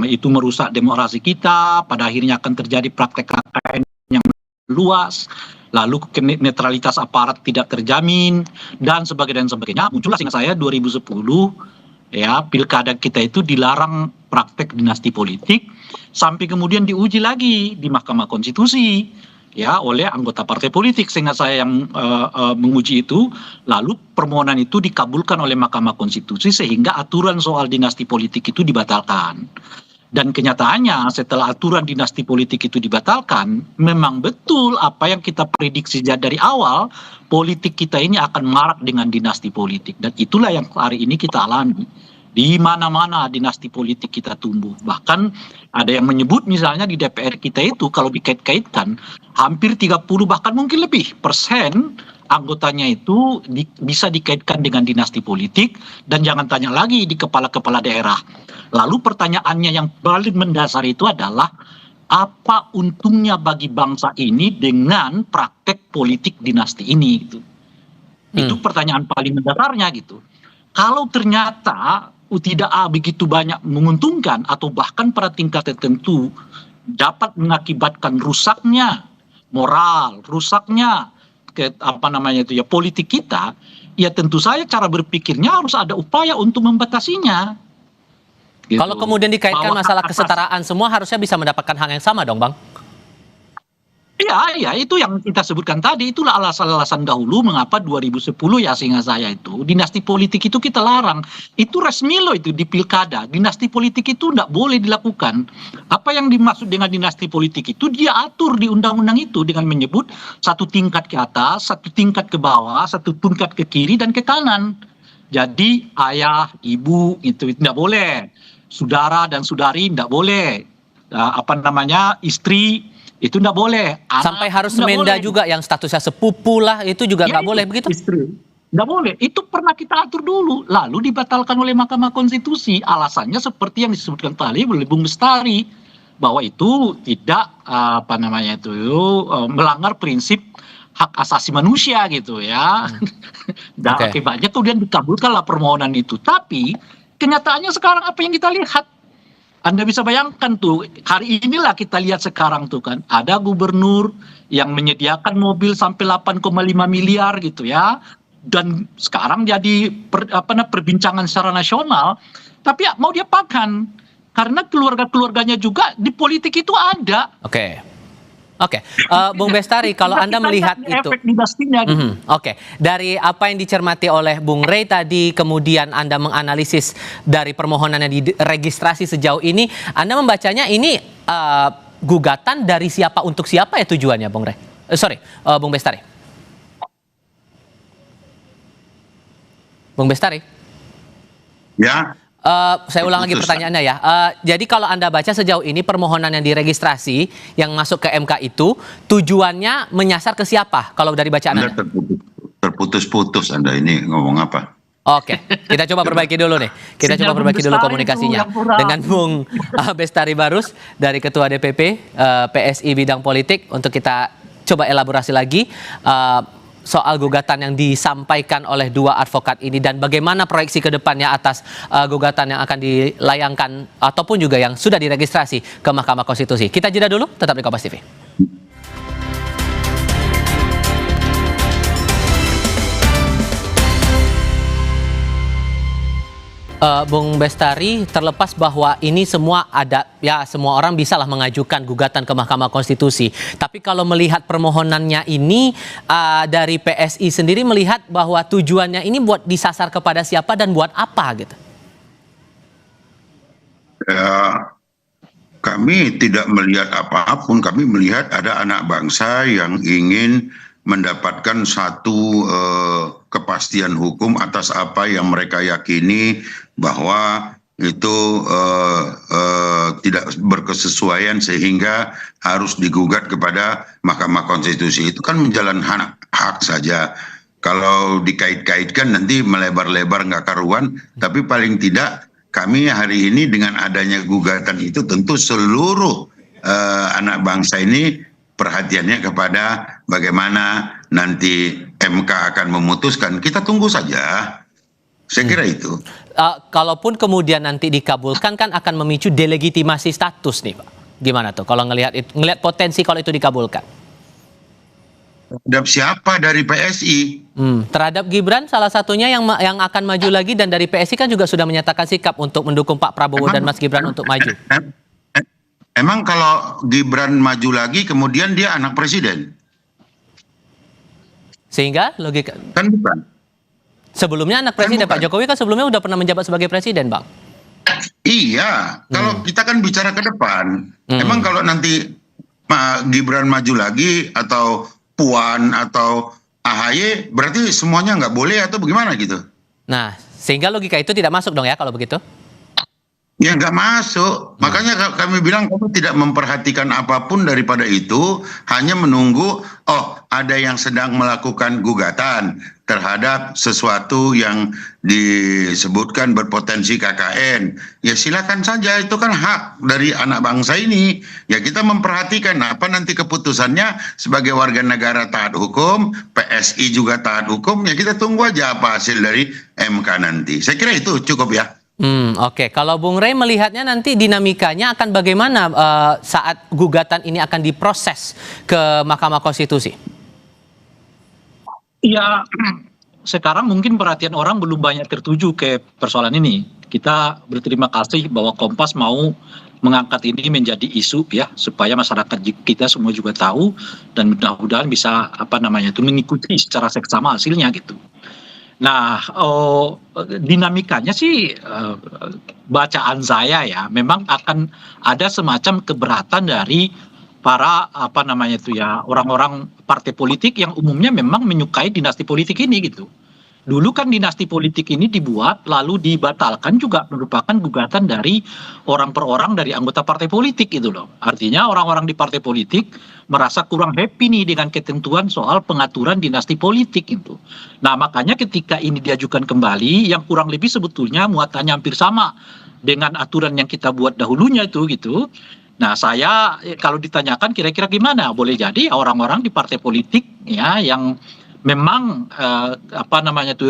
itu merusak demokrasi kita, pada akhirnya akan terjadi praktek KKN yang luas, lalu netralitas aparat tidak terjamin dan sebagainya. Muncullah seingat saya 2010 ya, pilkada kita itu dilarang praktek dinasti politik sampai kemudian diuji lagi di Mahkamah Konstitusi ya oleh anggota partai politik, sehingga saya yang menguji itu, lalu permohonan itu dikabulkan oleh Mahkamah Konstitusi sehingga aturan soal dinasti politik itu dibatalkan. Dan kenyataannya setelah aturan dinasti politik itu dibatalkan, memang betul apa yang kita prediksi dari awal, politik kita ini akan marak dengan dinasti politik, dan itulah yang hari ini kita alami. Di mana-mana dinasti politik kita tumbuh. Bahkan ada yang menyebut misalnya di DPR kita itu kalau dikait-kaitkan hampir 30 bahkan mungkin lebih persen anggotanya itu bisa dikaitkan dengan dinasti politik, dan jangan tanya lagi di kepala-kepala daerah. Lalu pertanyaannya yang paling mendasar itu adalah apa untungnya bagi bangsa ini dengan praktek politik dinasti ini gitu. Itu pertanyaan paling mendasarnya gitu. Kalau ternyata tidak begitu banyak menguntungkan atau bahkan pada tingkat tertentu dapat mengakibatkan rusaknya moral, rusaknya politik kita, ya tentu saja cara berpikirnya harus ada upaya untuk membatasinya. Gitu. Kalau kemudian dikaitkan masalah kesetaraan, semua harusnya bisa mendapatkan hal yang sama dong, Bang? Iya, itu yang kita sebutkan tadi, itulah alasan-alasan dahulu mengapa 2010 ya seingat saya itu, dinasti politik itu kita larang. Itu resmi loh itu di pilkada, dinasti politik itu tidak boleh dilakukan. Apa yang dimaksud dengan dinasti politik itu, dia atur di undang-undang itu dengan menyebut satu tingkat ke atas, satu tingkat ke bawah, satu tingkat ke kiri dan ke kanan. Jadi ayah, ibu itu tidak boleh, saudara dan saudari tidak boleh, istri, itu enggak boleh. Sampai harus semenda juga yang statusnya sepupu lah, itu juga nggak boleh begitu? Istri. Nggak boleh. Itu pernah kita atur dulu. Lalu dibatalkan oleh Mahkamah Konstitusi. Alasannya seperti yang disebutkan tadi oleh Bung Bestari. Bahwa itu tidak, melanggar prinsip hak asasi manusia gitu ya. Dan akibatnya kemudian dikabulkanlah permohonan itu. Tapi kenyataannya sekarang apa yang kita lihat? Anda bisa bayangkan tuh, hari inilah kita lihat sekarang tuh kan, ada gubernur yang menyediakan mobil sampai 8,5 miliar gitu ya, dan sekarang jadi perbincangan secara nasional, tapi ya, mau diapakan? Karena keluarga-keluarganya juga di politik itu ada. Oke, Bung Bestari, kalau Anda melihat itu, Oke, dari apa yang dicermati oleh Bung Ray tadi, kemudian Anda menganalisis dari permohonan yang diregistrasi sejauh ini, Anda membacanya ini gugatan dari siapa untuk siapa ya tujuannya, Bung Ray? Bung Bestari. Bung Bestari. Ya. Saya ulang lagi pertanyaannya ya. Jadi kalau Anda baca sejauh ini permohonan yang diregistrasi yang masuk ke MK itu tujuannya menyasar ke siapa kalau dari bacaan Anda? putus-putus Anda ini ngomong apa? Oke, kita coba perbaiki dulu nih. Kita coba perbaiki dulu komunikasinya dengan Bung Bestari Barus dari Ketua DPP PSI Bidang Politik untuk kita coba elaborasi lagi soal gugatan yang disampaikan oleh dua advokat ini dan bagaimana proyeksi ke depannya atas gugatan yang akan dilayangkan ataupun juga yang sudah diregistrasi ke Mahkamah Konstitusi. Kita jeda dulu, tetap di Kompas TV. Bung Bestari, terlepas bahwa ini semua ada, ya semua orang bisalah mengajukan gugatan ke Mahkamah Konstitusi. Tapi kalau melihat permohonannya ini dari PSI sendiri melihat bahwa tujuannya ini buat disasar kepada siapa dan buat apa gitu? Ya, kami tidak melihat apapun. Kami melihat ada anak bangsa yang ingin mendapatkan satu kepastian hukum atas apa yang mereka yakini bahwa itu tidak berkesesuaian sehingga harus digugat kepada Mahkamah Konstitusi. Itu kan menjalankan hak saja. Kalau dikait-kaitkan nanti melebar-lebar nggak karuan, tapi paling tidak kami hari ini dengan adanya gugatan itu tentu seluruh anak bangsa ini perhatiannya kepada bagaimana nanti MK akan memutuskan. Kita tunggu saja. Saya kira itu. Kalaupun kemudian nanti dikabulkan kan akan memicu delegitimasi status nih Pak. Gimana tuh kalau ngelihat potensi kalau itu dikabulkan? Terhadap siapa dari PSI? Terhadap Gibran salah satunya yang akan maju lagi dan dari PSI kan juga sudah menyatakan sikap untuk mendukung Pak Prabowo dan Mas Gibran untuk maju. Emang kalau Gibran maju lagi kemudian dia anak presiden? Sehingga logika kan bukan. Sebelumnya anak presiden Pak Jokowi kan sebelumnya udah pernah menjabat sebagai presiden, Bang. Iya, kalau kita kan bicara ke depan. Emang kalau nanti Pak Gibran maju lagi atau Puan atau AHY berarti semuanya nggak boleh atau bagaimana gitu? Nah, sehingga logika itu tidak masuk dong ya kalau begitu? Ya nggak masuk. Makanya kami bilang kami tidak memperhatikan apapun daripada itu, hanya menunggu ada yang sedang melakukan gugatan terhadap sesuatu yang disebutkan berpotensi KKN. Ya silakan saja, itu kan hak dari anak bangsa ini. Ya kita memperhatikan apa nanti keputusannya sebagai warga negara taat hukum, PSI juga taat hukum, ya kita tunggu aja apa hasil dari MK nanti. Saya kira itu cukup ya. Oke. Kalau Bung Rey melihatnya nanti dinamikanya akan bagaimana saat gugatan ini akan diproses ke Mahkamah Konstitusi? Ya, sekarang mungkin perhatian orang belum banyak tertuju ke persoalan ini. Kita berterima kasih bahwa Kompas mau mengangkat ini menjadi isu ya, supaya masyarakat kita semua juga tahu dan mudah-mudahan bisa mengikuti secara seksama hasilnya gitu. Nah, dinamikanya sih bacaan saya ya, memang akan ada semacam keberatan dari para orang-orang partai politik yang umumnya memang menyukai dinasti politik ini gitu. Dulu kan dinasti politik ini dibuat lalu dibatalkan juga merupakan gugatan dari orang per orang dari anggota partai politik gitu loh. Artinya orang-orang di partai politik merasa kurang happy nih dengan ketentuan soal pengaturan dinasti politik itu. Nah makanya ketika ini diajukan kembali yang kurang lebih sebetulnya muatannya hampir sama dengan aturan yang kita buat dahulunya itu gitu. Nah saya kalau ditanyakan kira-kira gimana? Boleh jadi orang-orang di partai politik ya yang memang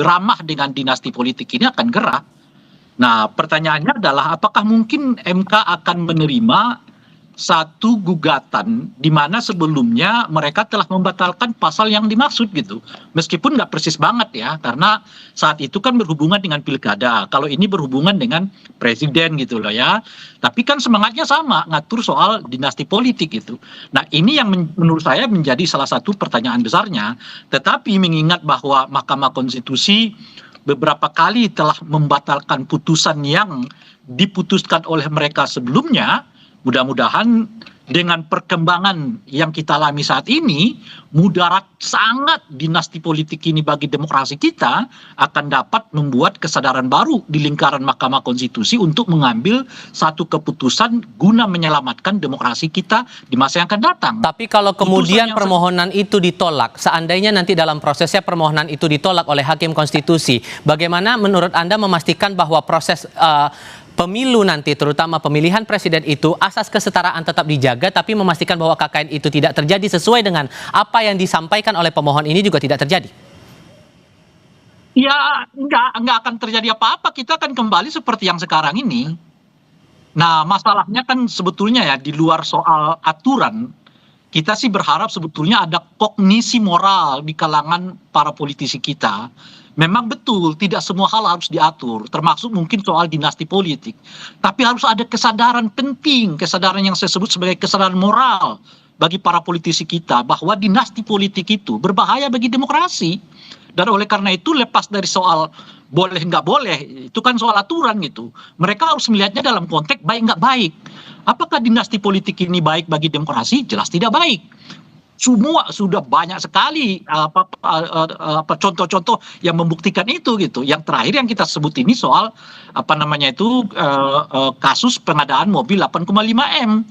ramah dengan dinasti politik ini akan gerah. Nah pertanyaannya adalah apakah mungkin MK akan menerima satu gugatan di mana sebelumnya mereka telah membatalkan pasal yang dimaksud gitu. Meskipun nggak persis banget ya, karena saat itu kan berhubungan dengan pilkada. Kalau ini berhubungan dengan presiden gitu loh ya. Tapi kan semangatnya sama, ngatur soal dinasti politik gitu. Nah ini yang menurut saya menjadi salah satu pertanyaan besarnya. Tetapi mengingat bahwa Mahkamah Konstitusi beberapa kali telah membatalkan putusan yang diputuskan oleh mereka sebelumnya, mudah-mudahan dengan perkembangan yang kita alami saat ini, mudarat sangat dinasti politik ini bagi demokrasi kita akan dapat membuat kesadaran baru di lingkaran Mahkamah Konstitusi untuk mengambil satu keputusan guna menyelamatkan demokrasi kita di masa yang akan datang. Tapi kalau kemudian permohonan itu ditolak, seandainya nanti dalam prosesnya permohonan itu ditolak oleh Hakim Konstitusi, bagaimana menurut Anda memastikan bahwa proses pemilu nanti, terutama pemilihan presiden itu, asas kesetaraan tetap dijaga, tapi memastikan bahwa KKN itu tidak terjadi sesuai dengan apa yang disampaikan oleh pemohon ini juga tidak terjadi? Ya, enggak akan terjadi apa-apa. Kita akan kembali seperti yang sekarang ini. Nah, masalahnya kan sebetulnya ya di luar soal aturan, kita sih berharap sebetulnya ada kognisi moral di kalangan para politisi kita. Memang betul, tidak semua hal harus diatur, termasuk mungkin soal dinasti politik. Tapi harus ada kesadaran penting, kesadaran yang saya sebut sebagai kesadaran moral bagi para politisi kita, bahwa dinasti politik itu berbahaya bagi demokrasi. Dan oleh karena itu, lepas dari soal boleh nggak boleh, itu kan soal aturan gitu. Mereka harus melihatnya dalam konteks baik nggak baik. Apakah dinasti politik ini baik bagi demokrasi? Jelas tidak baik. Semua sudah banyak sekali contoh-contoh yang membuktikan itu gitu. Yang terakhir yang kita sebut ini soal kasus pengadaan mobil 8,5 M.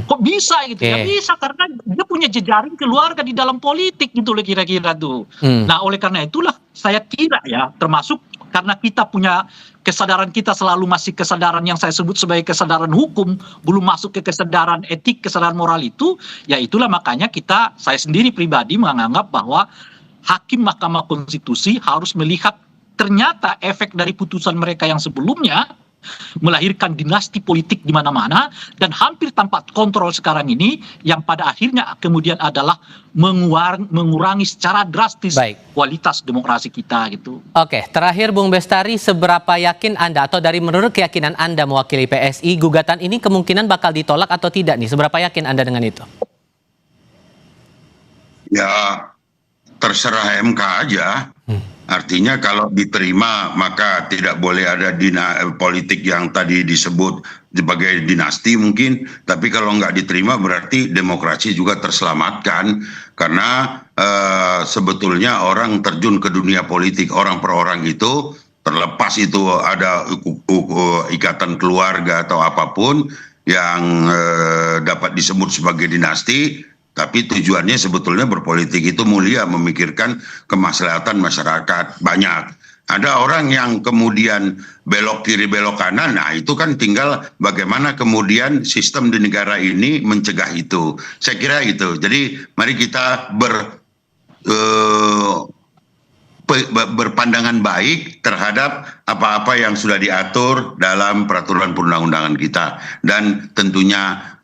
Kok bisa gitu? Ya bisa karena dia punya jejaring keluarga di dalam politik gitu loh kira-kira tuh. Nah, oleh karena itulah saya kira ya, termasuk karena kita punya kesadaran, kita selalu masih kesadaran yang saya sebut sebagai kesadaran hukum, belum masuk ke kesadaran etik, kesadaran moral itu, ya itulah makanya saya sendiri pribadi menganggap bahwa Hakim Mahkamah Konstitusi harus melihat ternyata efek dari putusan mereka yang sebelumnya melahirkan dinasti politik di mana-mana dan hampir tanpa kontrol sekarang ini, yang pada akhirnya kemudian adalah mengurangi secara drastis kualitas demokrasi kita gitu. Oke, terakhir Bung Bestari, seberapa yakin Anda atau dari menurut keyakinan Anda mewakili PSI, gugatan ini kemungkinan bakal ditolak atau tidak nih? Seberapa yakin Anda dengan itu? Ya, terserah MK aja. Artinya kalau diterima maka tidak boleh ada politik yang tadi disebut sebagai dinasti mungkin. Tapi kalau nggak diterima berarti demokrasi juga terselamatkan. Karena sebetulnya orang terjun ke dunia politik orang per orang itu, terlepas itu ada ikatan keluarga atau apapun yang dapat disebut sebagai dinasti. Tapi tujuannya sebetulnya berpolitik itu mulia, memikirkan kemaslahatan masyarakat. Banyak. Ada orang yang kemudian belok kiri belok kanan, nah itu kan tinggal bagaimana kemudian sistem di negara ini mencegah itu. Saya kira itu. Jadi mari kita berpandangan baik terhadap apa-apa yang sudah diatur dalam peraturan perundang-undangan kita. Dan tentunya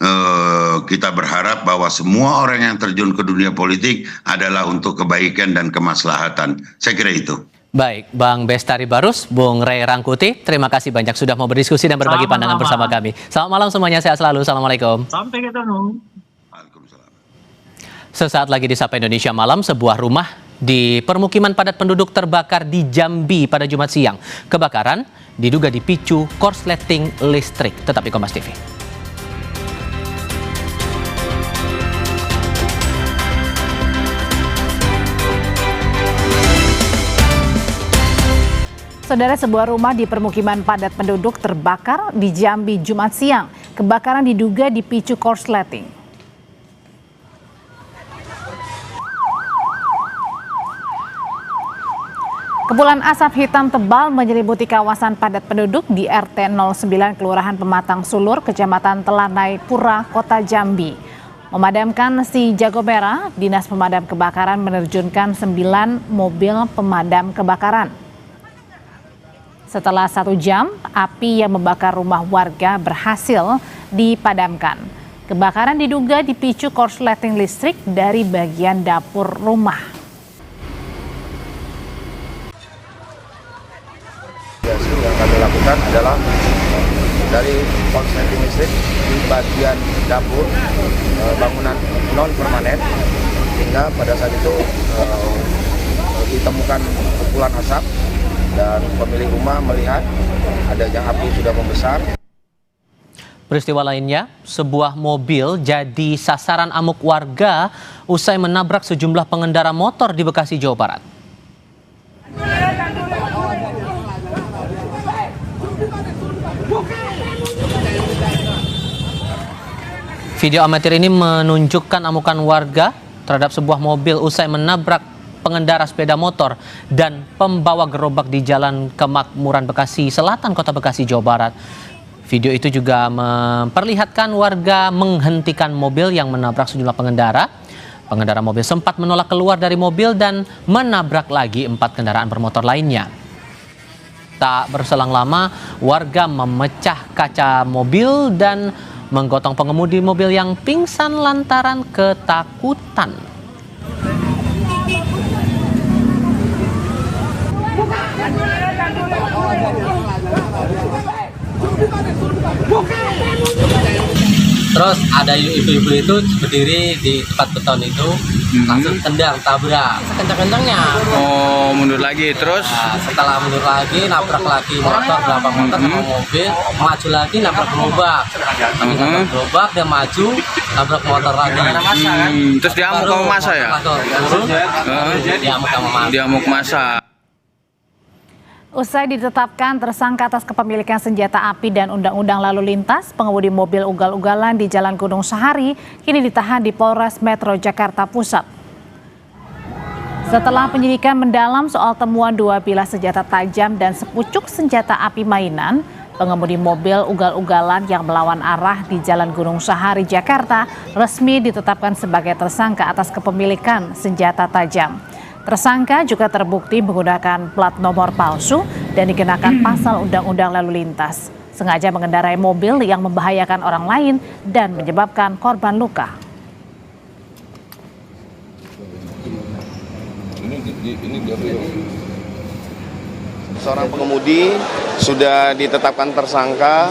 kita berharap bahwa semua orang yang terjun ke dunia politik adalah untuk kebaikan dan kemaslahatan. Saya kira itu. Baik, Bang Bestari Barus, Bung Ray Rangkuti, terima kasih banyak sudah mau berdiskusi dan berbagi pandangan bersama kami. Selamat malam semuanya, sehat selalu. Assalamualaikum. Sampai ketemu. Sesaat lagi di Sapa Indonesia Malam, sebuah rumah di permukiman padat penduduk terbakar di Jambi pada Jumat siang. Kebakaran diduga dipicu korsleting listrik. Tetap di Kompas TV. Saudara, sebuah rumah di permukiman padat penduduk terbakar di Jambi Jumat siang. Kebakaran diduga dipicu korsleting. Kepulan asap hitam tebal menyelimuti kawasan padat penduduk di RT 09 Kelurahan Pematang Sulur, Kecamatan Telanai Pura, Kota Jambi. Memadamkan si jago merah, Dinas Pemadam Kebakaran menerjunkan 9 mobil pemadam kebakaran. Setelah 1 jam, api yang membakar rumah warga berhasil dipadamkan. Kebakaran diduga dipicu korsleting listrik dari bagian dapur rumah. Yang kami lakukan adalah dari korsleting listrik di bagian dapur bangunan non permanen, hingga pada saat itu ditemukan kepulan asap dan pemilik rumah melihat adanya api sudah membesar. Peristiwa lainnya, sebuah mobil jadi sasaran amuk warga usai menabrak sejumlah pengendara motor di Bekasi, Jawa Barat. Video amatir ini menunjukkan amukan warga terhadap sebuah mobil usai menabrak pengendara sepeda motor dan pembawa gerobak di Jalan Kemakmuran Bekasi Selatan, Kota Bekasi, Jawa Barat. Video itu juga memperlihatkan warga menghentikan mobil yang menabrak sejumlah pengendara. Pengendara mobil sempat menolak keluar dari mobil dan menabrak lagi 4 kendaraan bermotor lainnya. Tak berselang lama, warga memecah kaca mobil dan menggotong pengemudi mobil yang pingsan lantaran ketakutan. Terus ada ibu-ibu itu berdiri di tempat beton itu, langsung tendang, tabrak sekencang-kencangnya. Oh, mundur lagi terus? Nah, setelah mundur lagi, nabrak lagi motor, berapa motor sama mobil, maju lagi, nabrak gerobak. Nabrak gerobak, dia maju, nabrak motor lagi. Terus diamuk sama masa ya? Diamuk masa. Usai ditetapkan tersangka atas kepemilikan senjata api dan undang-undang lalu lintas, pengemudi mobil ugal-ugalan di Jalan Gunung Sahari kini ditahan di Polres Metro Jakarta Pusat. Setelah penyidikan mendalam soal temuan 2 bilah senjata tajam dan sepucuk senjata api mainan, pengemudi mobil ugal-ugalan yang melawan arah di Jalan Gunung Sahari, Jakarta resmi ditetapkan sebagai tersangka atas kepemilikan senjata tajam. Tersangka juga terbukti menggunakan plat nomor palsu dan dikenakan pasal Undang-Undang Lalu Lintas. Sengaja mengendarai mobil yang membahayakan orang lain dan menyebabkan korban luka. Seorang pengemudi sudah ditetapkan tersangka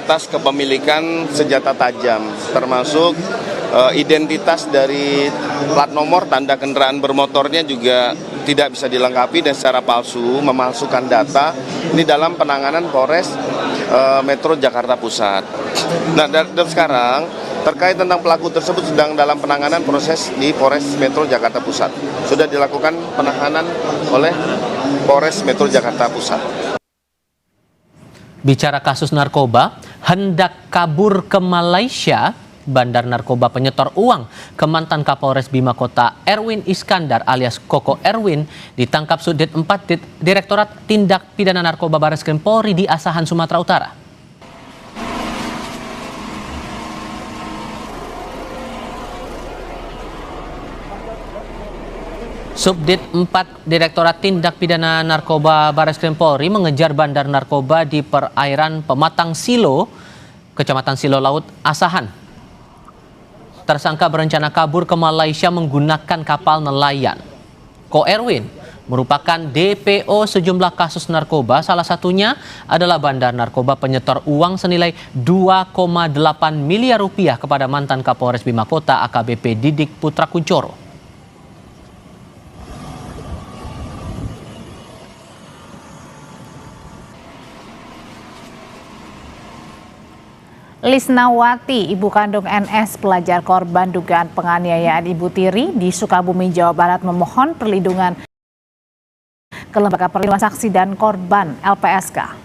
atas kepemilikan senjata tajam, termasuk identitas dari plat nomor tanda kendaraan bermotornya juga tidak bisa dilengkapi dan secara palsu memalsukan data. Ini dalam penanganan Polres Metro Jakarta Pusat. Nah, dan sekarang terkait tentang pelaku tersebut sedang dalam penanganan proses di Polres Metro Jakarta Pusat. Sudah dilakukan penahanan oleh Polres Metro Jakarta Pusat. Bicara kasus narkoba, hendak kabur ke Malaysia, bandar narkoba penyetor uang ke mantan Kapolres Bima Kota Erwin Iskandar alias Koko Erwin ditangkap Subdit 4 Direktorat Tindak Pidana Narkoba Bareskrim Polri di Asahan, Sumatera Utara. Subdit 4 Direktorat Tindak Pidana Narkoba Bareskrim Polri mengejar bandar narkoba di perairan Pematang Silo, Kecamatan Silo Laut, Asahan. Tersangka berencana kabur ke Malaysia menggunakan kapal nelayan. Ko Erwin merupakan DPO sejumlah kasus narkoba, salah satunya adalah bandar narkoba penyetor uang senilai 2,8 miliar rupiah kepada mantan Kapolres Bima Kota AKBP Didik Putra Kuncoro. Lisnawati, ibu kandung NS pelajar korban dugaan penganiayaan Ibu Tiri di Sukabumi, Jawa Barat memohon perlindungan ke Lembaga Perlindungan Saksi dan Korban LPSK.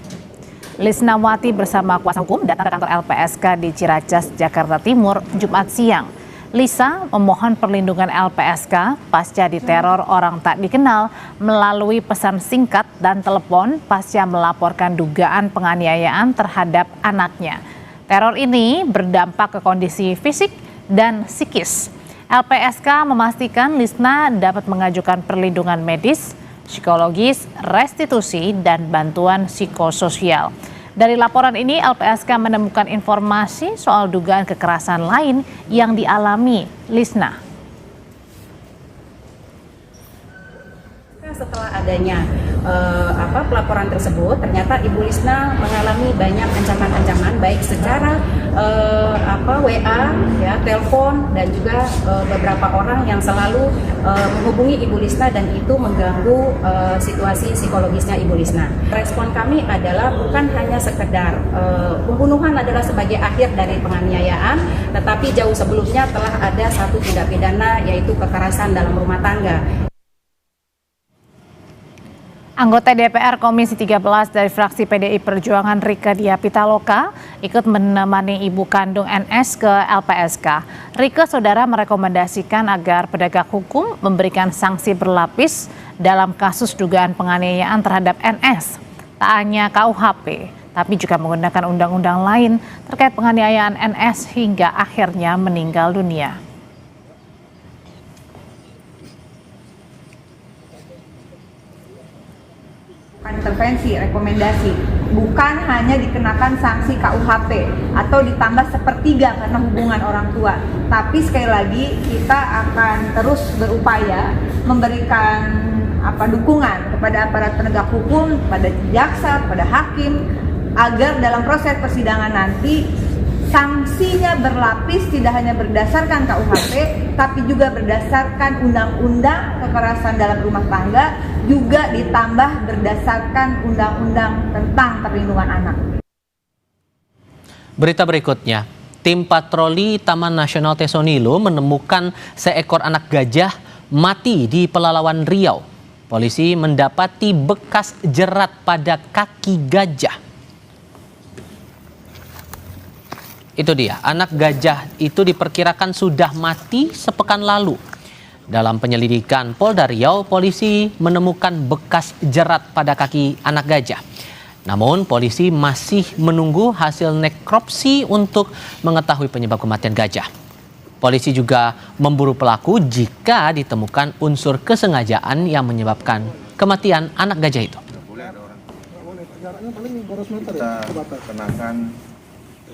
Lisnawati bersama kuasa hukum datang ke kantor LPSK di Ciracas, Jakarta Timur, Jumat siang. Lisa memohon perlindungan LPSK pasca diteror orang tak dikenal melalui pesan singkat dan telepon pasca melaporkan dugaan penganiayaan terhadap anaknya. Teror ini berdampak ke kondisi fisik dan psikis. LPSK memastikan Lisna dapat mengajukan perlindungan medis, psikologis, restitusi, dan bantuan psikososial. Dari laporan ini, LPSK menemukan informasi soal dugaan kekerasan lain yang dialami Lisna. Setelah adanya pelaporan tersebut, ternyata Ibu Lisna mengalami banyak ancaman-ancaman baik secara WA, ya, telepon, dan juga beberapa orang yang selalu menghubungi Ibu Lisna dan itu mengganggu situasi psikologisnya Ibu Lisna. Respon kami adalah bukan hanya sekedar pembunuhan adalah sebagai akhir dari penganiayaan, tetapi jauh sebelumnya telah ada satu tindak pidana yaitu kekerasan dalam rumah tangga. Anggota DPR Komisi 13 dari fraksi PDI Perjuangan Rieke Diah Pitaloka ikut menemani ibu kandung NS ke LPSK. Rieke, saudara, merekomendasikan agar penegak hukum memberikan sanksi berlapis dalam kasus dugaan penganiayaan terhadap NS. Tak hanya KUHP, tapi juga menggunakan undang-undang lain terkait penganiayaan NS hingga akhirnya meninggal dunia. Intervensi, rekomendasi, bukan hanya dikenakan sanksi KUHP atau ditambah sepertiga karena hubungan orang tua, tapi sekali lagi kita akan terus berupaya memberikan dukungan kepada aparat penegak hukum, pada jaksa, pada hakim, agar dalam proses persidangan nanti sanksinya berlapis, tidak hanya berdasarkan KUHP, tapi juga berdasarkan undang-undang kekerasan dalam rumah tangga, juga ditambah berdasarkan undang-undang tentang perlindungan anak. Berita berikutnya, tim patroli Taman Nasional Tesonilo menemukan seekor anak gajah mati di Pelalawan Riau. Polisi mendapati bekas jerat pada kaki gajah. Itu dia, anak gajah itu diperkirakan sudah mati sepekan lalu. Dalam penyelidikan Polda Riau, polisi menemukan bekas jerat pada kaki anak gajah. Namun polisi masih menunggu hasil nekropsi untuk mengetahui penyebab kematian gajah. Polisi juga memburu pelaku jika ditemukan unsur kesengajaan yang menyebabkan kematian anak gajah itu. Kita kenakan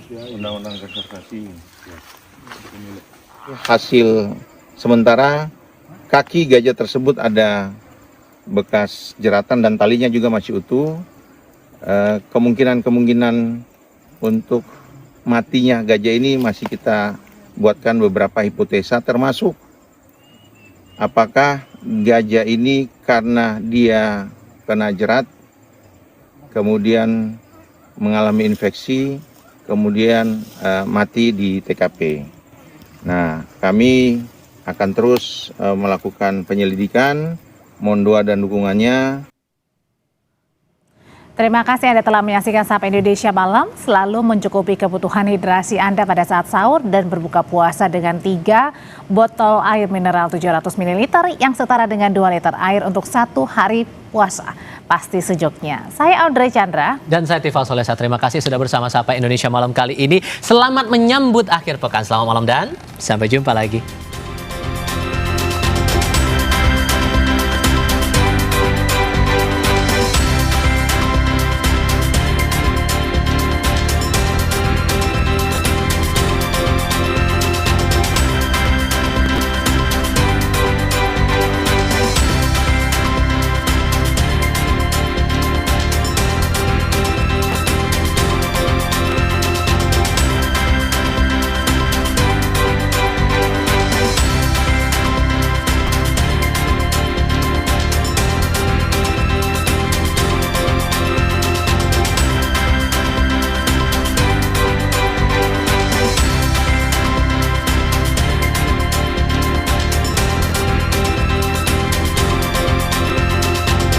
undang-undang konservasi. Hasil sementara kaki gajah tersebut ada bekas jeratan dan talinya juga masih utuh. Kemungkinan untuk matinya gajah ini masih kita buatkan beberapa hipotesa, termasuk apakah gajah ini karena dia kena jerat kemudian mengalami infeksi kemudian mati di TKP. Nah, kami akan terus melakukan penyelidikan, mohon doa dan dukungannya. Terima kasih Anda telah menyaksikan Sapa Indonesia Malam. Selalu mencukupi kebutuhan hidrasi Anda pada saat sahur dan berbuka puasa dengan 3 botol air mineral 700 ml yang setara dengan 2 liter air untuk 1 hari puasa. Pasti sejuknya. Saya Audrey Chandra. Dan saya Tifal Solesa. Terima kasih sudah bersama Sapa Indonesia Malam kali ini. Selamat menyambut akhir pekan. Selamat malam dan sampai jumpa lagi.